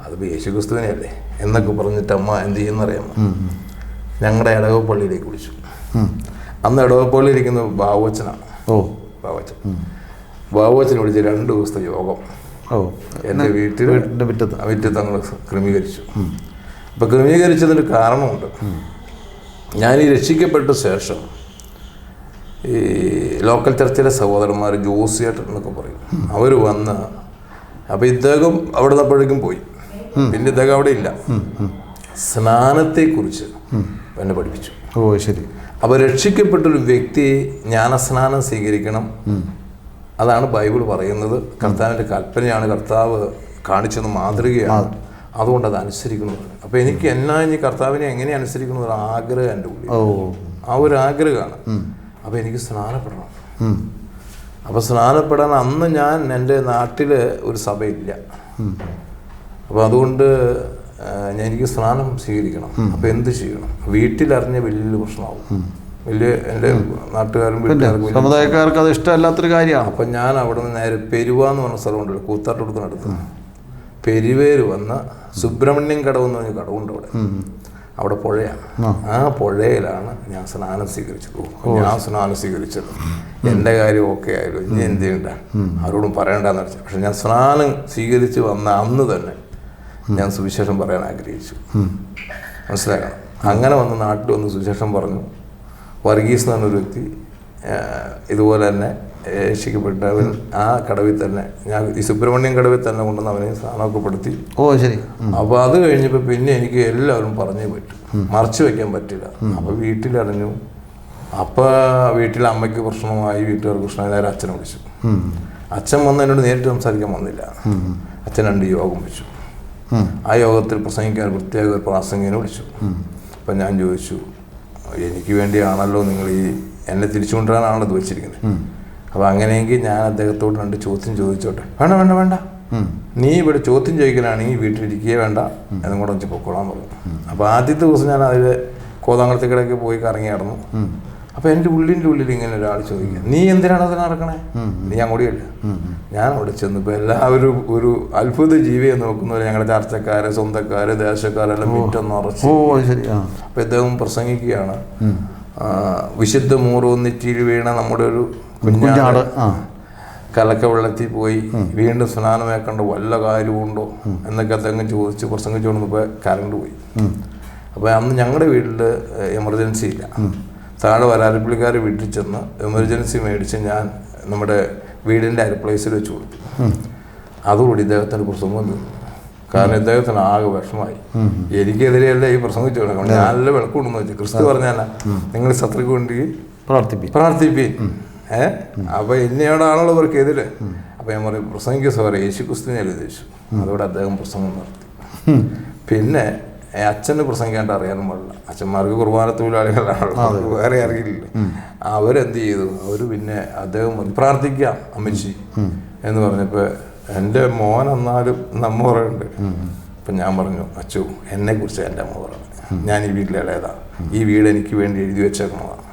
Speaker 3: അതിപ്പോൾ യേശു ക്രിസ്തുവിനെ അല്ലേ എന്നൊക്കെ പറഞ്ഞിട്ട് അമ്മ എന്ത് ചെയ്യുന്നറിയാമോ, ഞങ്ങളുടെ ഇടവപ്പള്ളിയിലേക്ക് വിളിച്ചു. അന്ന് ഇടവപ്പള്ളിയിൽ ഇരിക്കുന്ന ബാവച്ചനാണ്. ബാവച്ചനെ വിളിച്ച് 2 ദിവസത്തെ യോഗം എൻ്റെ വീട്ടിൽ തങ്ങൾ ക്രമീകരിച്ചു. അപ്പം ക്രമീകരിച്ചതിന് കാരണമുണ്ട്. ഞാൻ ഈ രക്ഷിക്കപ്പെട്ട ശേഷം ഈ ലോക്കൽ ചർച്ചിലെ സഹോദരന്മാർ ജോസിയേട്ടൻ എന്നൊക്കെ പറയും, അവർ വന്ന്, അപ്പോൾ ഇദ്ദേഹം അവിടെ നിന്നപ്പോഴേക്കും പോയി, പിന്നെ ഇദ്ദേഹം അവിടെ ഇല്ല. സ്നാനത്തെക്കുറിച്ച് എന്നെ പഠിപ്പിച്ചു.
Speaker 2: ശരി.
Speaker 3: അപ്പോൾ രക്ഷിക്കപ്പെട്ടൊരു വ്യക്തി ജ്ഞാനസ്നാനം സ്വീകരിക്കണം. അതാണ് ബൈബിൾ പറയുന്നത്. കർത്താവിൻ്റെ കൽപ്പനയാണ്, കർത്താവ് കാണിച്ചത് മാതൃകയാണ്. അതുകൊണ്ട് അത് അനുസരിക്കണമെന്ന്. അപ്പോൾ എനിക്ക് ഇനി കർത്താവിനെ എങ്ങനെ അനുസരിക്കണം ഒരു ആഗ്രഹം എൻ്റെ ഉള്ളിൽ, ആ ഒരു ആഗ്രഹമാണ്. അപ്പോൾ എനിക്ക് സ്നാനപ്പെടണം. അപ്പോൾ സ്നാനപ്പെടാൻ അന്ന് ഞാൻ എൻ്റെ നാട്ടിൽ ഒരു സഭയില്ല. അപ്പോൾ അതുകൊണ്ട് എനിക്ക് സ്നാനം സ്വീകരിക്കണം. അപ്പോൾ എന്ത് ചെയ്യണം? വീട്ടിലറിഞ്ഞ വലിയ പ്രശ്നമാവും. വലിയ എൻ്റെ നാട്ടുകാരും വീട്ടുകാർക്കും
Speaker 2: സമുദായക്കാർക്ക് അത് ഇഷ്ടമല്ലാത്തൊരു കാര്യമാണ്.
Speaker 3: അപ്പം ഞാൻ അവിടെ നിന്ന് നേരെ പെരുവ എന്ന് പറഞ്ഞ സ്ഥലമുണ്ടല്ലോ, കൂത്താട്ടടുത്തിനടുത്ത്. പെരുവേര് വന്ന സുബ്രഹ്മണ്യം കടവ് എന്ന് പറഞ്ഞ കടവുണ്ട് അവിടെ പുഴയാണ്. ആ പുഴയിലാണ് ഞാൻ സ്നാനം സ്വീകരിച്ചത്. ഞാൻ സ്നാനം സ്വീകരിച്ചത് എൻ്റെ കാര്യം ഓക്കെ ആയാലും ഇനി എന്ത് ചെയ്യണ്ട, അവരോടും പറയണ്ടെന്ന് വെച്ചാൽ. പക്ഷെ ഞാൻ സ്നാനം സ്വീകരിച്ച് വന്ന അന്ന് തന്നെ ഞാൻ സുവിശേഷം പറയാൻ ആഗ്രഹിച്ചു. മനസ്സിലാക്കണം. അങ്ങനെ വന്ന് നാട്ടിൽ വന്ന് സുവിശേഷം പറഞ്ഞു. വർഗീസ് എന്ന് പറഞ്ഞൊരു വ്യക്തി ഇതുപോലെ തന്നെ രക്ഷിക്കപ്പെട്ടവൻ ആ കടവിൽ തന്നെ, ഞാൻ ഈ സുബ്രഹ്മണ്യം കടവിൽ തന്നെ കൊണ്ടുവന്ന് അവനെ സ്നാനമൊക്കെ പെടുത്തി.
Speaker 2: ശരി.
Speaker 3: അപ്പോൾ അത് കഴിഞ്ഞപ്പോൾ പിന്നെ എനിക്ക് എല്ലാവരും പറഞ്ഞേ പറ്റും, മറച്ചു വയ്ക്കാൻ പറ്റില്ല. അപ്പോൾ വീട്ടിലറിഞ്ഞു. അപ്പോൾ വീട്ടിൽ അമ്മയ്ക്ക് പ്രശ്നമായി, വീട്ടുകാർക്ക് പ്രശ്നമായി. നേരെ അച്ഛനെ വിളിച്ചു. അച്ഛൻ വന്ന് എന്നോട് നേരിട്ട് സംസാരിക്കാൻ വന്നില്ല. അച്ഛൻ 2 യോഗം വെച്ചു. ആ യോഗത്തിൽ പ്രസംഗിക്കാൻ പ്രത്യേക ഒരു പ്രാസംഗികനെ വിളിച്ചു. അപ്പം ഞാൻ ചോദിച്ചു, എനിക്ക് വേണ്ടിയാണല്ലോ നിങ്ങൾ ഈ എന്നെ തിരിച്ചു കൊണ്ടുവരാനാണല്ലോ ഇത് വെച്ചിരിക്കുന്നത്. അപ്പോൾ അങ്ങനെയെങ്കിൽ ഞാൻ അദ്ദേഹത്തോട് 2 ചോദ്യം ചോദിച്ചോട്ടെ. വേണ്ട വേണ്ട വേണ്ട, നീ ഇവിടെ ചോദ്യം ചോദിക്കലാണെങ്കിൽ വീട്ടിലിരിക്കുകയേ വേണ്ട, എന്നും കൂടെ വെച്ച് പൊക്കോളാൻ പറഞ്ഞു. അപ്പോൾ ആദ്യത്തെ ദിവസം ഞാൻ അതിൽ കോതാങ്കളത്തേക്കിടയ്ക്ക് പോയി കറങ്ങി നടന്നു. അപ്പോൾ എൻ്റെ ഉള്ളിൻ്റെ ഉള്ളിൽ ഇങ്ങനെ ഒരാൾ ചോദിക്കുക, നീ എന്തിനാണ് അത് നടക്കണേ? നീ അങ്ങോട്ടിയല്ല. ഞാൻ അവിടെ ചെന്നപ്പോൾ എല്ലാവരും ഒരു അത്ഭുത ജീവിയെ നോക്കുന്നവർ, ഞങ്ങളുടെ ചർച്ചക്കാര്, സ്വന്തക്കാര്, ദേശക്കാരെല്ലാം മുറ്റൊന്ന് ഉറച്ചു. അപ്പോൾ ഇദ്ദേഹം പ്രസംഗിക്കുകയാണ്, വിശുദ്ധ മൂറൊന്നിറ്റിയിൽ വീണ നമ്മുടെ ഒരു കുഞ്ഞാട് കലക്ക വെള്ളത്തിൽ പോയി വീണ്ടും സ്നാനമേക്കേണ്ട വല്ല കാര്യമുണ്ടോ എന്നൊക്കെ അദ്ദേഹം ചോദിച്ച് പ്രസംഗിച്ചുകൊണ്ടിരുന്നപ്പോൾ കറണ്ട് പോയി. അപ്പോൾ അന്ന് ഞങ്ങളുടെ വീട്ടിൽ എമർജൻസി ഇല്ല. താഴെ വരാരപ്പള്ളിക്കാർ വീട്ടിൽ ചെന്ന് എമർജൻസി മേടിച്ച് ഞാൻ നമ്മുടെ വീടിൻ്റെ അരപ്ലേസിൽ വെച്ച് കൊടുത്തു. അതുകൂടി ഇദ്ദേഹത്തിൻ്റെ പ്രസംഗം തീർന്നു. കാരണം ഇദ്ദേഹത്തിന് ആകെ വിഷമായി. എനിക്കെതിരെയല്ല ഈ പ്രസംഗിച്ചു കൊടുക്കണം, ഞാൻ നല്ല വിളക്കുണ്ടെന്ന് വെച്ചു. ക്രിസ്തു പറഞ്ഞാൽ നിങ്ങൾ ശത്രുക്ക് വേണ്ടി പ്രാർത്ഥിപ്പീൻ. അപ്പോൾ എന്നെയോടാണല്ലോ അവർക്ക് എതിര്. അപ്പോൾ ഞാൻ പറയും, പ്രസംഗിക്കുക സാറേ, യേശു ക്രിസ്തുവിനെ എഴുതിച്ചു. അതോടെ അദ്ദേഹം പ്രസംഗം നടത്തി. പിന്നെ അച്ഛന് പ്രസംഗിക്കാണ്ട് അറിയാനും പാടില്ല. അച്ഛന്മാർക്ക് കുർബാന തൊഴിലാളികളാണല്ലോ, വേറെ അറിയില്ല. അവരെന്ത് ചെയ്തു? അവർ പിന്നെ അദ്ദേഹം പ്രാർത്ഥിക്കാം അമ്മച്ചി എന്ന് പറഞ്ഞപ്പോൾ എൻ്റെ മോൻ എന്നാലും നമ്മ പറയുന്നുണ്ട്. അപ്പം ഞാൻ പറഞ്ഞു, അച്ചു എന്നെക്കുറിച്ച് എൻ്റെ അമ്മ പറഞ്ഞു, ഞാൻ ഈ വീട്ടിലേതാ, ഈ വീട് എനിക്ക് വേണ്ടി എഴുതി വെച്ചേക്കണതാണ്.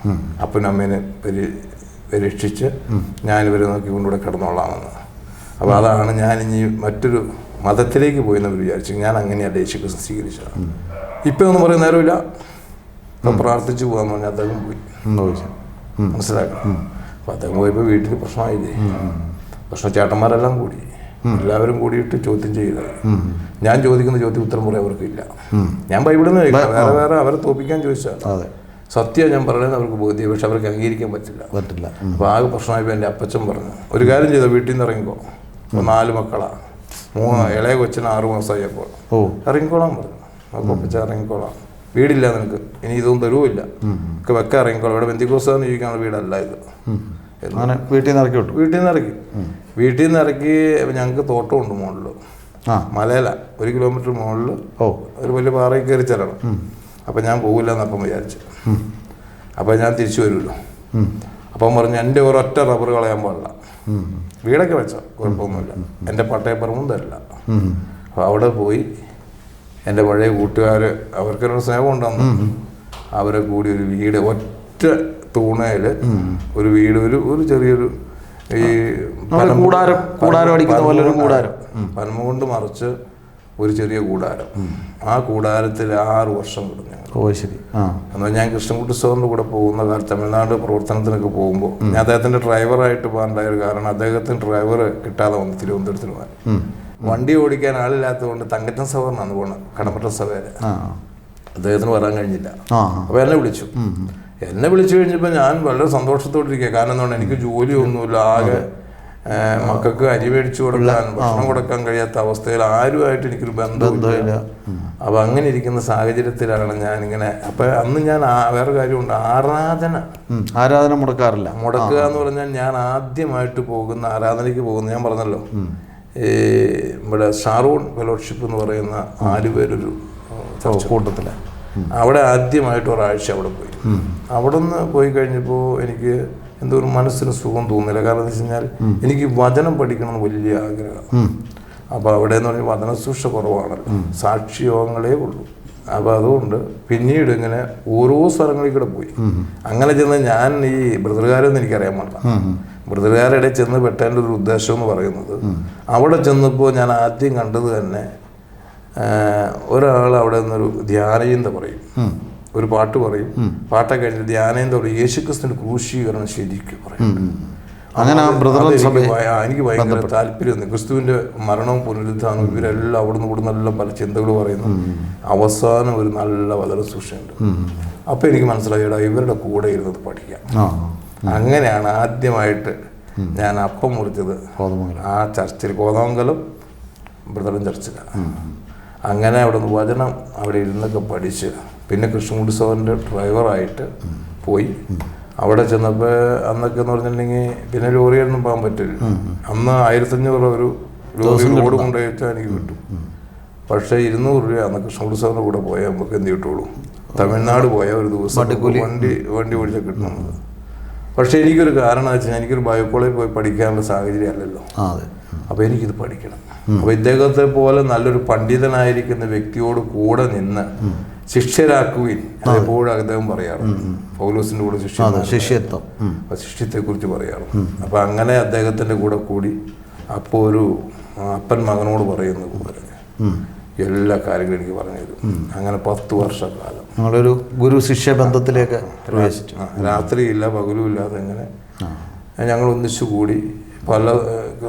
Speaker 3: അപ്പനും അമ്മേനെ രക്ഷിച്ച് ഞാനിവരെ നോക്കി കൊണ്ടുകൂടെ കിടന്നോളാമെന്ന്. അപ്പോൾ അതാണ് ഞാൻ ഇനി മറ്റൊരു മതത്തിലേക്ക് പോയെന്ന് വിചാരിച്ചു. ഞാൻ അങ്ങനെയല്ല യേശുക്രിസ്തു സ്വീകരിച്ചത്. ഇപ്പം ഒന്നും പറയുന്ന നേരമില്ല, ഇപ്പം പ്രാർത്ഥിച്ചു പോകാന്ന് പറഞ്ഞാൽ അദ്ദേഹം പോയി. മനസ്സിലാക്കണം. അപ്പം അദ്ദേഹം പോയപ്പോൾ വീട്ടിൽ പ്രശ്നമായില്ലേ? പ്രശ്നം ചേട്ടന്മാരെല്ലാം കൂടി, എല്ലാവരും കൂടിയിട്ട് ചോദ്യം ചെയ്തത്. ഞാൻ ചോദിക്കുന്ന ചോദ്യം ഉത്തരം പറയാൻ അവർക്കില്ല. ഞാൻ ബൈബിളിൽ നിന്ന് വേറെ വേറെ അവരെ തോപ്പിക്കാൻ ചോദിച്ചാൽ സത്യം ഞാൻ പറയുന്നത് അവർക്ക് ബോധ്യം, പക്ഷെ അവർക്ക് അംഗീകരിക്കാൻ പറ്റില്ല. അപ്പോൾ ആകെ പ്രശ്നമായപ്പോൾ എൻ്റെ അപ്പച്ചൻ പറഞ്ഞു, ഒരു കാര്യം ചെയ്തോ, വീട്ടിൽ നിന്ന് ഇറങ്ങിക്കോ. അപ്പോൾ 4 മക്കളാണ്. ഇളയ കൊച്ചിന് 6 മാസമായപ്പോൾ ഇറങ്ങിക്കോളാൻ പറഞ്ഞു. അപ്പോൾ അപ്പച്ച ഇറങ്ങിക്കോളാം, വീടില്ല നിനക്ക്, ഇനി ഇതൊന്നും തരുമില്ല, ഒക്കെ വെക്കാൻ ഇറങ്ങിക്കോളാം. ഇവിടെ ബന്ധിക്കോസാന്ന് ചോദിക്കാനുള്ള വീടല്ല ഇത്.
Speaker 2: വീട്ടിൽ നിന്ന് ഇറക്കി വിട്ടു.
Speaker 3: വീട്ടിൽ നിന്ന് ഇറക്കി. ഞങ്ങൾക്ക് തോട്ടമുണ്ട് മുകളിൽ, മലയില 1 കിലോമീറ്റർ മുകളിൽ ഒരു വലിയ പാറയിൽ കയറി ചെല്ലണം. അപ്പം ഞാൻ പോകില്ല എന്നപ്പം വിചാരിച്ചു. അപ്പം ഞാൻ തിരിച്ചു വരുമല്ലോ. അപ്പം പറഞ്ഞു, എൻ്റെ ഒരൊറ്റ റബ്ബർ കളയാൻ പാടില്ല, വീടൊക്കെ വെച്ചാൽ കുഴപ്പമൊന്നുമില്ല, എൻ്റെ പട്ടയപ്പറമ്പും തരില്ല. അപ്പോൾ അവിടെ പോയി എൻ്റെ പഴയ കൂട്ടുകാർ, അവർക്കൊരു സ്നേഹം ഉണ്ടെന്ന്, അവരെ കൂടി ഒരു വീട്, ഒറ്റ തൂണയിൽ ഒരു വീട്, ഒരു ചെറിയൊരു ഈ പനമ കൊണ്ട് മറിച്ച് ഒരു ചെറിയ കൂടാരം. ആ കൂടാരത്തിൽ 6 വർഷം കിടന്നു ഞങ്ങൾ. എന്നാൽ ഞാൻ കൃഷ്ണൻകുട്ടി സാറിൻ്റെ കൂടെ പോകുന്ന കാലത്ത് തമിഴ്നാട് പ്രവർത്തനത്തിനൊക്കെ പോകുമ്പോൾ ഞാൻ അദ്ദേഹത്തിൻ്റെ ഡ്രൈവറായിട്ട് പോകാനുണ്ടായ ഒരു കാരണം, അദ്ദേഹത്തിന് ഡ്രൈവർ കിട്ടാതെ വന്നു തിരുവനന്തപുരത്തിന് പോകാൻ. വണ്ടി ഓടിക്കാൻ ആളില്ലാത്തതുകൊണ്ട് തങ്കറ്റൻ സഭറിനാണ് പോകണം, കടമറ്റം സഭയില്. അദ്ദേഹത്തിന് വരാൻ കഴിഞ്ഞില്ല. അപ്പോൾ എന്നെ വിളിച്ചു കഴിഞ്ഞപ്പോൾ ഞാൻ വളരെ സന്തോഷത്തോടിരിക്കുക. കാരണം എന്താണ്, എനിക്ക് ജോലിയൊന്നുമില്ല, ആകെ മക്കൾക്ക് അരി മേടിച്ചു കൊടുക്കാൻ, ഭക്ഷണം കൊടുക്കാൻ കഴിയാത്ത അവസ്ഥയിൽ ആരുമായിട്ട് എനിക്കൊരു ബന്ധമില്ല. അപ്പം അങ്ങനെ ഇരിക്കുന്ന സാഹചര്യത്തിലാണ് ഞാനിങ്ങനെ. അപ്പം അന്ന് ഞാൻ വേറെ കാര്യമുണ്ട്, ആരാധന മുടക്കുക എന്ന് പറഞ്ഞാൽ ഞാൻ ആദ്യമായിട്ട് പോകുന്ന ആരാധനയ്ക്ക് പോകുന്ന, ഞാൻ പറഞ്ഞല്ലോ ഇവിടെ ഷാറൂൺ ഫെലോഷിപ്പ് എന്ന് പറയുന്ന 4 പേരൊരു കൂട്ടത്തിൽ, അവിടെ ആദ്യമായിട്ട് ഒരാഴ്ച അവിടെ പോയി. അവിടെ നിന്ന് പോയി കഴിഞ്ഞപ്പോൾ എനിക്ക് എന്തോ ഒരു മനസ്സിന് സുഖം തോന്നില്ല. കാരണം എന്താ വെച്ച് കഴിഞ്ഞാൽ എനിക്ക് വചനം പഠിക്കണമെന്ന് വലിയ ആഗ്രഹം. അപ്പോൾ അവിടെ എന്ന് പറഞ്ഞാൽ വചനശുശ്രൂഷ കുറവാണല്ലോ, സാക്ഷിയോഗങ്ങളേ ഉള്ളൂ. അപ്പോൾ അതുകൊണ്ട് പിന്നീട് ഇങ്ങനെ ഓരോ സ്ഥലങ്ങളിൽ കൂടെ പോയി. അങ്ങനെ ചെന്ന് ഞാൻ ഈ ബ്രദറുകാരൊന്നും എനിക്കറിയാൻ പാടില്ല. ബ്രദറുകാരുടെ ചെന്ന് പെട്ടതിൻ്റെ ഒരു ഉദ്ദേശം എന്ന് പറയുന്നത്, അവിടെ ചെന്നപ്പോൾ ഞാൻ ആദ്യം കണ്ടത് തന്നെ ഒരാൾ അവിടെ നിന്നൊരു ധ്യാനചിന്ത പറയും, ഒരു പാട്ട് പറയും. പാട്ടൊക്കെ കഴിഞ്ഞിട്ട് ധ്യാനചിന്ത പറയും, യേശുക്രിസ്തുവിന്റെ ക്രൂശീകരണം ശരിക്കും പറയും. എനിക്ക് ഭയങ്കര താല്പര്യം. ക്രിസ്തുവിന്റെ മരണവും പുനരുദ്ധാനവും ഇവരെല്ലാം അവിടുന്ന് ഇവിടുന്നെല്ലാം പല ചിന്തകൾ പറയുന്നു. അവസാനം ഒരു നല്ല വളരെ സൂക്ഷിച്ചുണ്ട്. അപ്പൊ എനിക്ക് മനസ്സിലായിടാ, ഇവരുടെ കൂടെ ഇരുന്നത് പഠിക്കാം. അങ്ങനെയാണ് ആദ്യമായിട്ട് ഞാൻ അപ്പം മുറിച്ചത് ആ ചർച്ചിൽ, കോതമംഗലം ബ്രദറൻ ചർച്ചിലാണ്. അങ്ങനെ അവിടെ നിന്ന് വചനം അവിടെ ഇരുന്നൊക്കെ പഠിച്ച് പിന്നെ കൃഷ്ണൻകുട്ടി സാറിൻ്റെ ഡ്രൈവറായിട്ട് പോയി. അവിടെ ചെന്നപ്പോൾ അന്നൊക്കെ എന്ന് പറഞ്ഞിട്ടുണ്ടെങ്കിൽ പിന്നെ ലോറിയൊന്നും പോകാൻ പറ്റില്ല. അന്ന് 1500 ഒരു ലോറി റോഡ് കൊണ്ടുപോയിച്ചാൽ എനിക്ക് കിട്ടും. പക്ഷേ 200 രൂപ അന്ന് കൃഷ്ണൻകുട്ടി സാറിൻ്റെ കൂടെ പോയാൽ നമുക്ക് എന്ത് കിട്ടുള്ളൂ. തമിഴ്നാട് പോയാൽ ഒരു ദിവസം വണ്ടി ഓടിച്ചാൽ കിട്ടുന്നത്. പക്ഷേ എനിക്കൊരു കാരണം വെച്ചാൽ എനിക്കൊരു ബയോകോളേജിൽ പോയി പഠിക്കാനുള്ള സാഹചര്യം അല്ലല്ലോ. അപ്പോൾ എനിക്കിത് പഠിക്കണം. അപ്പോൾ ഇദ്ദേഹത്തെ പോലെ നല്ലൊരു പണ്ഡിതനായിരിക്കുന്ന വ്യക്തിയോട് കൂടെ നിന്ന് ശിഷ്യരാക്കുവിൻ എപ്പോഴും അദ്ദേഹം പറയാറുണ്ട്. പൗലോസിന്റെ കൂടെ ശിഷ്യത്തെ കുറിച്ച് പറയാറുണ്ട്. അപ്പൊ അങ്ങനെ അദ്ദേഹത്തിന്റെ കൂടെ കൂടി അപ്പോൾ ഒരു അപ്പൻ മകനോട് പറയുന്ന പോലെ എല്ലാ കാര്യങ്ങളും എനിക്ക് പറഞ്ഞു തരും. അങ്ങനെ 10 വർഷക്കാലം
Speaker 2: നമ്മളൊരു ഗുരു ശിഷ്യ ബന്ധത്തിലേക്ക് പ്രവേശിച്ചു.
Speaker 3: രാത്രിയില്ല പകലും ഇല്ലാതെ ഇങ്ങനെ ഞങ്ങൾ ഒന്നിച്ചു കൂടി പല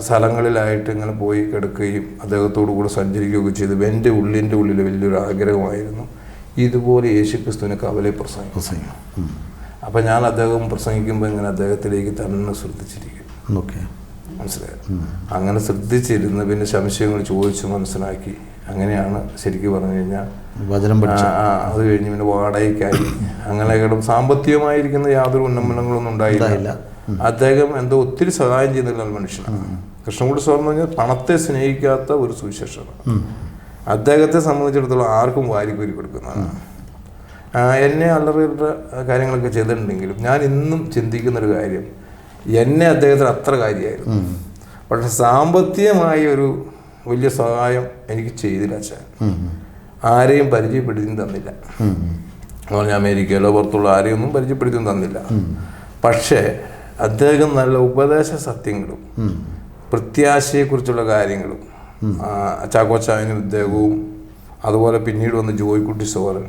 Speaker 3: സ്ഥലങ്ങളിലായിട്ട് ഇങ്ങനെ പോയി കിടക്കുകയും അദ്ദേഹത്തോടു കൂടെ സഞ്ചരിക്കുകയൊക്കെ ചെയ്തു. എൻ്റെ ഉള്ളിൻ്റെ ഉള്ളിൽ വലിയൊരു ആഗ്രഹമായിരുന്നു ഇതുപോലെ യേശുക്രിസ്തുവിനെ കവലെ പ്രസംഗിക്കും. അപ്പം ഞാൻ അദ്ദേഹം പ്രസംഗിക്കുമ്പോൾ ഇങ്ങനെ അദ്ദേഹത്തിലേക്ക് തന്നെ ശ്രദ്ധിച്ചിരിക്കും. മനസ്സിലായത്. അങ്ങനെ ശ്രദ്ധിച്ചിരുന്ന് പിന്നെ സംശയങ്ങൾ ചോദിച്ച് മനസ്സിലാക്കി. അങ്ങനെയാണ് ശരിക്കും പറഞ്ഞു കഴിഞ്ഞാൽ അത് കഴിഞ്ഞ് പിന്നെ വാടകയ്ക്കായി അങ്ങനെ സാമ്പത്തികമായിരിക്കുന്ന യാതൊരു ഉന്നമനങ്ങളൊന്നും ഉണ്ടായില്ല. അദ്ദേഹം എന്തോ ഒത്തിരി സഹായം ചെയ്യുന്നില്ല മനുഷ്യനാണ്. കൃഷ്ണൻകുട്ടി സാർ എന്ന് പറഞ്ഞാൽ പണത്തെ സ്നേഹിക്കാത്ത ഒരു സുവിശേഷമാണ്. അദ്ദേഹത്തെ സംബന്ധിച്ചിടത്തോളം ആർക്കും വാരിക്കോരി കൊടുക്കുന്നതാണ്. എന്നെ അല്ലറിയുടെ കാര്യങ്ങളൊക്കെ ചെയ്തിട്ടുണ്ടെങ്കിലും ഞാൻ ഇന്നും ചിന്തിക്കുന്നൊരു കാര്യം, എന്നെ അദ്ദേഹത്തിന് അത്ര കാര്യമായിരുന്നു. പക്ഷെ സാമ്പത്തികമായ ഒരു വലിയ സഹായം എനിക്ക് ചെയ്തില്ല. അച്ഛൻ ആരെയും പരിചയപ്പെടുത്തി തന്നില്ല. പറഞ്ഞാൽ അമേരിക്കയിലോ പുറത്തുള്ള ആരെയൊന്നും പരിചയപ്പെടുത്തി തന്നില്ല. പക്ഷേ അദ്ദേഹം നല്ല ഉപദേശ സത്യങ്ങളും പ്രത്യാശയെക്കുറിച്ചുള്ള കാര്യങ്ങളും ചാക്കോച്ചായനും ഇദ്ദേഹവും അതുപോലെ പിന്നീട് വന്ന് ജോയ്ക്കുട്ടി സഹോദരൻ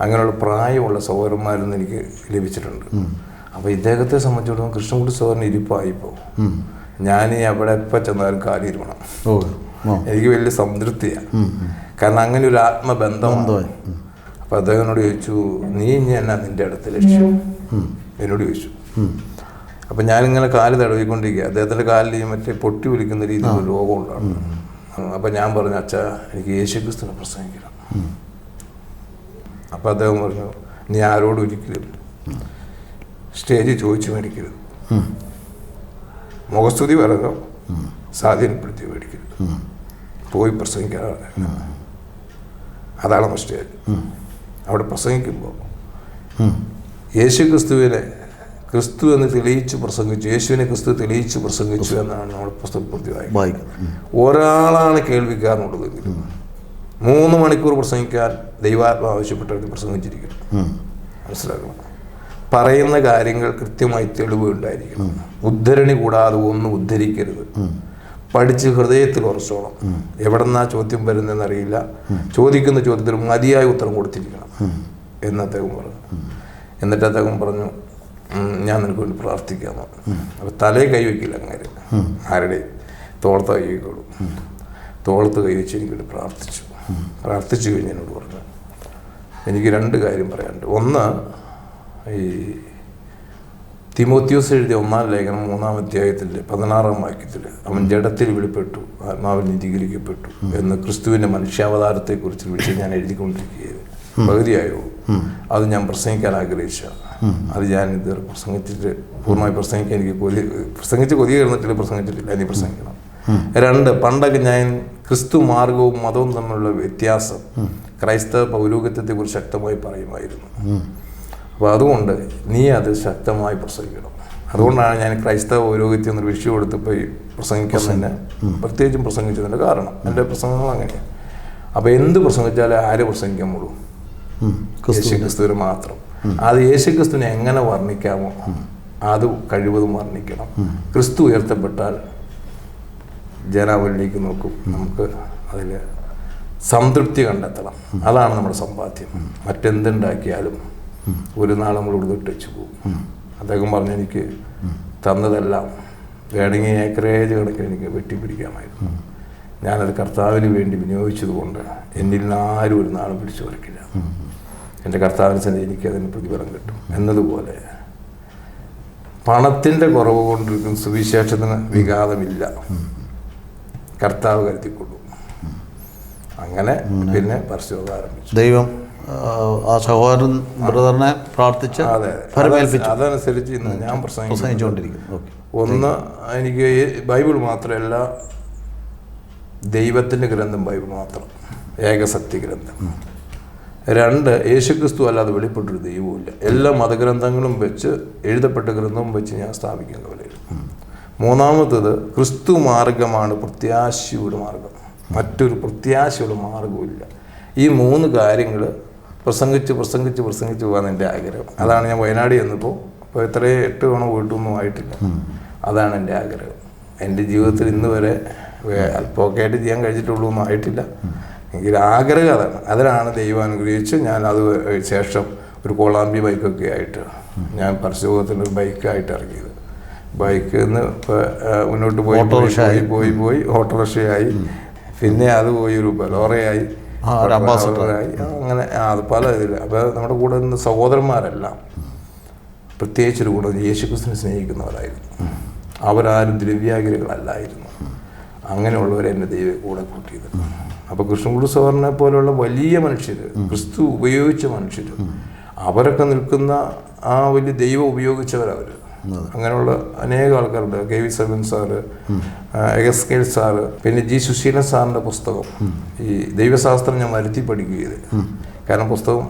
Speaker 3: അങ്ങനെയുള്ള പ്രായമുള്ള സഹോദരന്മാരൊന്നും എനിക്ക് ലഭിച്ചിട്ടുണ്ട്. അപ്പോൾ ഇദ്ദേഹത്തെ സംബന്ധിച്ചിടത്തോളം കൃഷ്ണൻകുട്ടി സഹോദരൻ ഇരിപ്പായിപ്പോൾ ഞാൻ അവിടെ എപ്പോൾ ചെന്നാലും കാലിരുവണം. എനിക്ക് വലിയ സംതൃപ്തിയാണ്. കാരണം അങ്ങനെ ഒരു ആത്മബന്ധമാണ്. അപ്പോൾ അദ്ദേഹത്തിനോട് ചോദിച്ചു, നീ ഇനി എന്നാ നിൻ്റെ അടുത്ത ലക്ഷ്യം എന്നോട് ചോദിച്ചു. അപ്പം ഞാനിങ്ങനെ കാല് തടവിക്കൊണ്ടിരിക്കുക. അദ്ദേഹത്തിൻ്റെ കാലിൽ മറ്റേ പൊട്ടി വിളിക്കുന്ന രീതിയിൽ രോഗം ഉണ്ടാകും. അപ്പം ഞാൻ പറഞ്ഞു, അച്ഛാ എനിക്ക് യേശുക്രിസ്തുവിനെ പ്രസംഗിക്കണം. അപ്പം അദ്ദേഹം പറഞ്ഞു, നീ ആരോടും ഒരിക്കലും സ്റ്റേജിൽ ചോദിച്ചു മേടിക്കരുത്, മുഖസ്തുതി പറയുക സ്വാധീനപ്പെടുത്തി മേടിക്കരുത്, പോയി പ്രസംഗിക്കാതെ. അതാണ് സ്റ്റേജ്. അവിടെ പ്രസംഗിക്കുമ്പോൾ യേശുക്രിസ്തുവിനെ ക്രിസ്തു എന്ന് തെളിയിച്ച് പ്രസംഗിച്ചു, യേശുവിനെ ക്രിസ്തു തെളിയിച്ച് പ്രസംഗിച്ചു എന്നാണ് നമ്മുടെ പുസ്തകത്തിൽ വായിക്കുന്നത്. ഒരാളാണ് കേൾവിക്കാരനുള്ളതെങ്കിലും 3 മണിക്കൂർ പ്രസംഗിക്കാൻ ദൈവാത്മാവ് ആവശ്യപ്പെട്ടവർക്ക് പ്രസംഗിച്ചിരിക്കണം. മനസ്സിലാക്കണം. പറയുന്ന കാര്യങ്ങൾ കൃത്യമായി തെളിവ് ഉണ്ടായിരിക്കണം. ഉദ്ധരണി കൂടാതെ ഒന്നും ഉദ്ധരിക്കരുത്. പഠിച്ച് ഹൃദയത്തിൽ ഉറച്ചോണം. എവിടെ നിന്നാ ചോദ്യം വരുന്നതെന്നറിയില്ല. ചോദിക്കുന്ന ചോദ്യത്തിന് മതിയായ ഉത്തരം കൊടുത്തിരിക്കണം എന്ന് അദ്ദേഹം പറഞ്ഞു. എന്നിട്ട് അദ്ദേഹം പറഞ്ഞു, ഞാൻ നിനക്ക് വേണ്ടി പ്രാർത്ഥിക്കാമെന്ന് പറഞ്ഞു. അപ്പം തലയെ കൈവയ്ക്കില്ല അങ്ങനെ ആരുടെയും, തോളത്ത് കൈവയ്ക്കുള്ളൂ. തോളത്ത് കൈവച്ച് എനിക്ക് വേണ്ടി പ്രാർത്ഥിച്ചു കഴിഞ്ഞ് എന്നോട് പറഞ്ഞു, എനിക്ക് 2 കാര്യം പറയാനുണ്ട്. ഒന്ന്, ഈ തിമോത്തിയോസ് എഴുതിയ 1-ാം ലേഖനം 3-ാം അധ്യായത്തിൽ 16-ാം വാക്യത്തിൽ അവൻ ജഡത്തിൽ വെളിപ്പെട്ടു, ആത്മാവിൽ നീതീകരിക്കപ്പെട്ടു എന്ന് ക്രിസ്തുവിൻ്റെ മനുഷ്യാവതാരത്തെക്കുറിച്ച് വിഷയം ഞാൻ എഴുതിക്കൊണ്ടിരിക്കുകയായിരുന്നു. പകുതിയായോ അത് ഞാൻ പ്രസംഗിക്കാൻ ആഗ്രഹിച്ച അത് ഞാൻ ഇതുവരെ പ്രസംഗിച്ചിട്ട് പൂർണ്ണമായി പ്രസംഗിക്കാൻ എനിക്ക് പ്രസംഗിച്ച് കൊതി കയറുന്നിട്ടില്ല, പ്രസംഗിച്ചിട്ടില്ല, ഇനി പ്രസംഗിക്കണം. 2, പണ്ടൊക്കെ ഞാൻ ക്രിസ്തു മാർഗവും മതവും തമ്മിലുള്ള വ്യത്യാസം ക്രൈസ്തവ പൗരോഹിത്യത്തെക്കുറിച്ച് ശക്തമായി പറയുമായിരുന്നു. അപ്പോൾ അതുകൊണ്ട് നീ അത് ശക്തമായി പ്രസംഗിക്കണം. അതുകൊണ്ടാണ് ഞാൻ ക്രൈസ്തവ പൗരോഹിത്യം എന്നൊരു വിഷയം എടുത്തപ്പോൾ ഈ പ്രസംഗിക്കാൻ തന്നെ പ്രത്യേകിച്ചും പ്രസംഗിച്ചതിൻ്റെ കാരണം എൻ്റെ പ്രസംഗങ്ങൾ അങ്ങനെയാണ്. അപ്പോൾ എന്ത് പ്രസംഗിച്ചാലും ആര് പ്രസംഗിക്കാൻ മുഴുവൻ യേശുക്രിസ്തുവിന് മാത്രം. അത് യേശുക്രിസ്തുവിനെ എങ്ങനെ വർണ്ണിക്കാമോ അത് കഴിവതും വർണ്ണിക്കണം. ക്രിസ്തു ഉയർത്തപ്പെട്ടാൽ ജനാവലിലേക്ക് നോക്കും, നമുക്ക് അതിൽ സംതൃപ്തി കണ്ടെത്തണം. അതാണ് നമ്മുടെ സമ്പാദ്യം. മറ്റെന്തുണ്ടാക്കിയാലും ഒരു നാൾ നമ്മൾ ഇവിടെ ഇട്ടു പോകും. അദ്ദേഹം പറഞ്ഞു, എനിക്ക് തന്നതെല്ലാം വേണമെങ്കിൽ ഏക്കറേജ് കണക്കിന് എനിക്ക് വെട്ടിപ്പിടിക്കാമായിരുന്നു. ഞാനത് കർത്താവിന് വേണ്ടി വിനിയോഗിച്ചതുകൊണ്ട് എന്നിൽ നിന്ന് ആരും ഒരു നാളും പിടിച്ചു പറിക്കില്ല. എൻ്റെ കർത്താവിന് തന്നെ എനിക്കതിന് പ്രതിഫലം കിട്ടും എന്നതുപോലെ പണത്തിൻ്റെ കുറവ് കൊണ്ടിരിക്കുന്ന സുവിശേഷത്തിന് വിഘാതമില്ല, കർത്താവ് കരുതിക്കൊള്ളും. അങ്ങനെ പിന്നെ പരിശോധന ആരംഭിച്ചു.
Speaker 2: ദൈവം ആ സഹോദരൻ ബ്രദറിനെ പ്രാർത്ഥിച്ച്
Speaker 3: അതനുസരിച്ച് ഇന്ന് ഞാൻ
Speaker 2: പ്രസംഗിച്ചുകൊണ്ടിരിക്കുന്നു.
Speaker 3: ഒന്ന്, എനിക്ക് ബൈബിൾ മാത്രമല്ല, ദൈവത്തിൻ്റെ ഗ്രന്ഥം ബൈബിൾ മാത്രം, ഏകസത്യ ഗ്രന്ഥം. 2, യേശുക്രിസ്തു അല്ലാതെ വെളിപ്പെട്ടൊരു ദൈവവുമില്ല. എല്ലാ മതഗ്രന്ഥങ്ങളും വെച്ച് എഴുതപ്പെട്ട ഗ്രന്ഥവും വെച്ച് ഞാൻ സ്ഥാപിക്കുന്ന പോലെ. 3-മത്തേത് ക്രിസ്തു മാർഗമാണ് പ്രത്യാശയുടെ മാർഗം, മറ്റൊരു പ്രത്യാശയുടെ മാർഗവുമില്ല. ഈ 3 കാര്യങ്ങൾ പ്രസംഗിച്ച് പോകാൻ എൻ്റെ ആഗ്രഹം. അതാണ് ഞാൻ വയനാട് ചെന്നപ്പോൾ, അപ്പോൾ ഇത്രയും 8 തവണ പോയിട്ടൊന്നും ആയിട്ടില്ല. അതാണ് എൻ്റെ ആഗ്രഹം. എൻ്റെ ജീവിതത്തിൽ ഇന്ന് വരെ അല്പമൊക്കെ ആയിട്ട് ചെയ്യാൻ കഴിഞ്ഞിട്ടുള്ളൂ, ഒന്നും ആയിട്ടില്ല. എങ്കിലും ആഗ്രഹം അതാണ്. അതിലാണ് ദൈവം അനുഗ്രഹിച്ച് ഞാൻ അത് ശേഷം ഒരു കോളാമ്പി ബൈക്കൊക്കെ ആയിട്ട് ഞാൻ പരിശോധനത്തിൽ ഒരു ബൈക്കായിട്ട് ഇറങ്ങിയത്. ബൈക്കിൽ നിന്ന് മുന്നോട്ട് പോയി ഓട്ടോറിക്ഷയായി, പിന്നെ അത് പോയി ഒരു ബലോറയായി, അങ്ങനെ അത് പല ഇതിൽ. അപ്പോൾ നമ്മുടെ കൂടെ നിന്ന് സഹോദരന്മാരെല്ലാം പ്രത്യേകിച്ചൊരു കൂടെ യേശുക്രിസ്തുവിനെ സ്നേഹിക്കുന്നവരായിരുന്നു. അവരാരും ദ്രവ്യാഗ്രഹികളല്ലായിരുന്നു. അങ്ങനെയുള്ളവരെ എൻ്റെ ദൈവം കൂടെ കൂട്ടിയത്. അപ്പോൾ കൃഷ്ണൻകുട്ടി സാറിനെ പോലെയുള്ള വലിയ മനുഷ്യർ, ക്രിസ്തു ഉപയോഗിച്ച മനുഷ്യർ, അവരൊക്കെ നിൽക്കുന്ന ആ വലിയ ദൈവം ഉപയോഗിച്ചവരവർ. അങ്ങനെയുള്ള അനേക ആൾക്കാരുണ്ട്. കെ വി സെവൻ സാറ്, എഗസ്കേൽ സാറ്, പിന്നെ ജി സുശീലൻ സാറിൻ്റെ പുസ്തകം ഈ ദൈവശാസ്ത്രം ഞാൻ വരുത്തി പഠിക്കുകയത്. കാരണം പുസ്തകം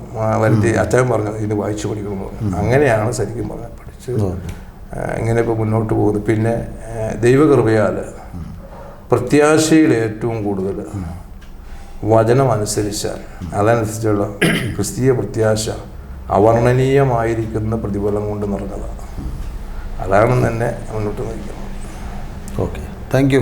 Speaker 3: വരുത്തി അച്ഛൻ പറഞ്ഞു ഇതിന് വായിച്ചു പഠിക്കണമെന്ന് പറഞ്ഞു. അങ്ങനെയാണ് ശരിക്കും പറഞ്ഞാൽ പഠിച്ച് ഇങ്ങനെ ഇപ്പോൾ മുന്നോട്ട് പോകുന്നത്. പിന്നെ ദൈവകൃപയാൽ പ്രത്യാശയിൽ ഏറ്റവും കൂടുതൽ വചനം അനുസരിച്ചാൽ അതനുസരിച്ചുള്ള ക്രിസ്തീയ പ്രത്യാശ അവർണ്ണനീയമായിരിക്കുന്ന പ്രതിഫലം കൊണ്ട് നിറഞ്ഞതാണ്. അതാണ് തന്നെ മുന്നോട്ട് നയിക്കുന്നത്.
Speaker 2: Okay, thank you.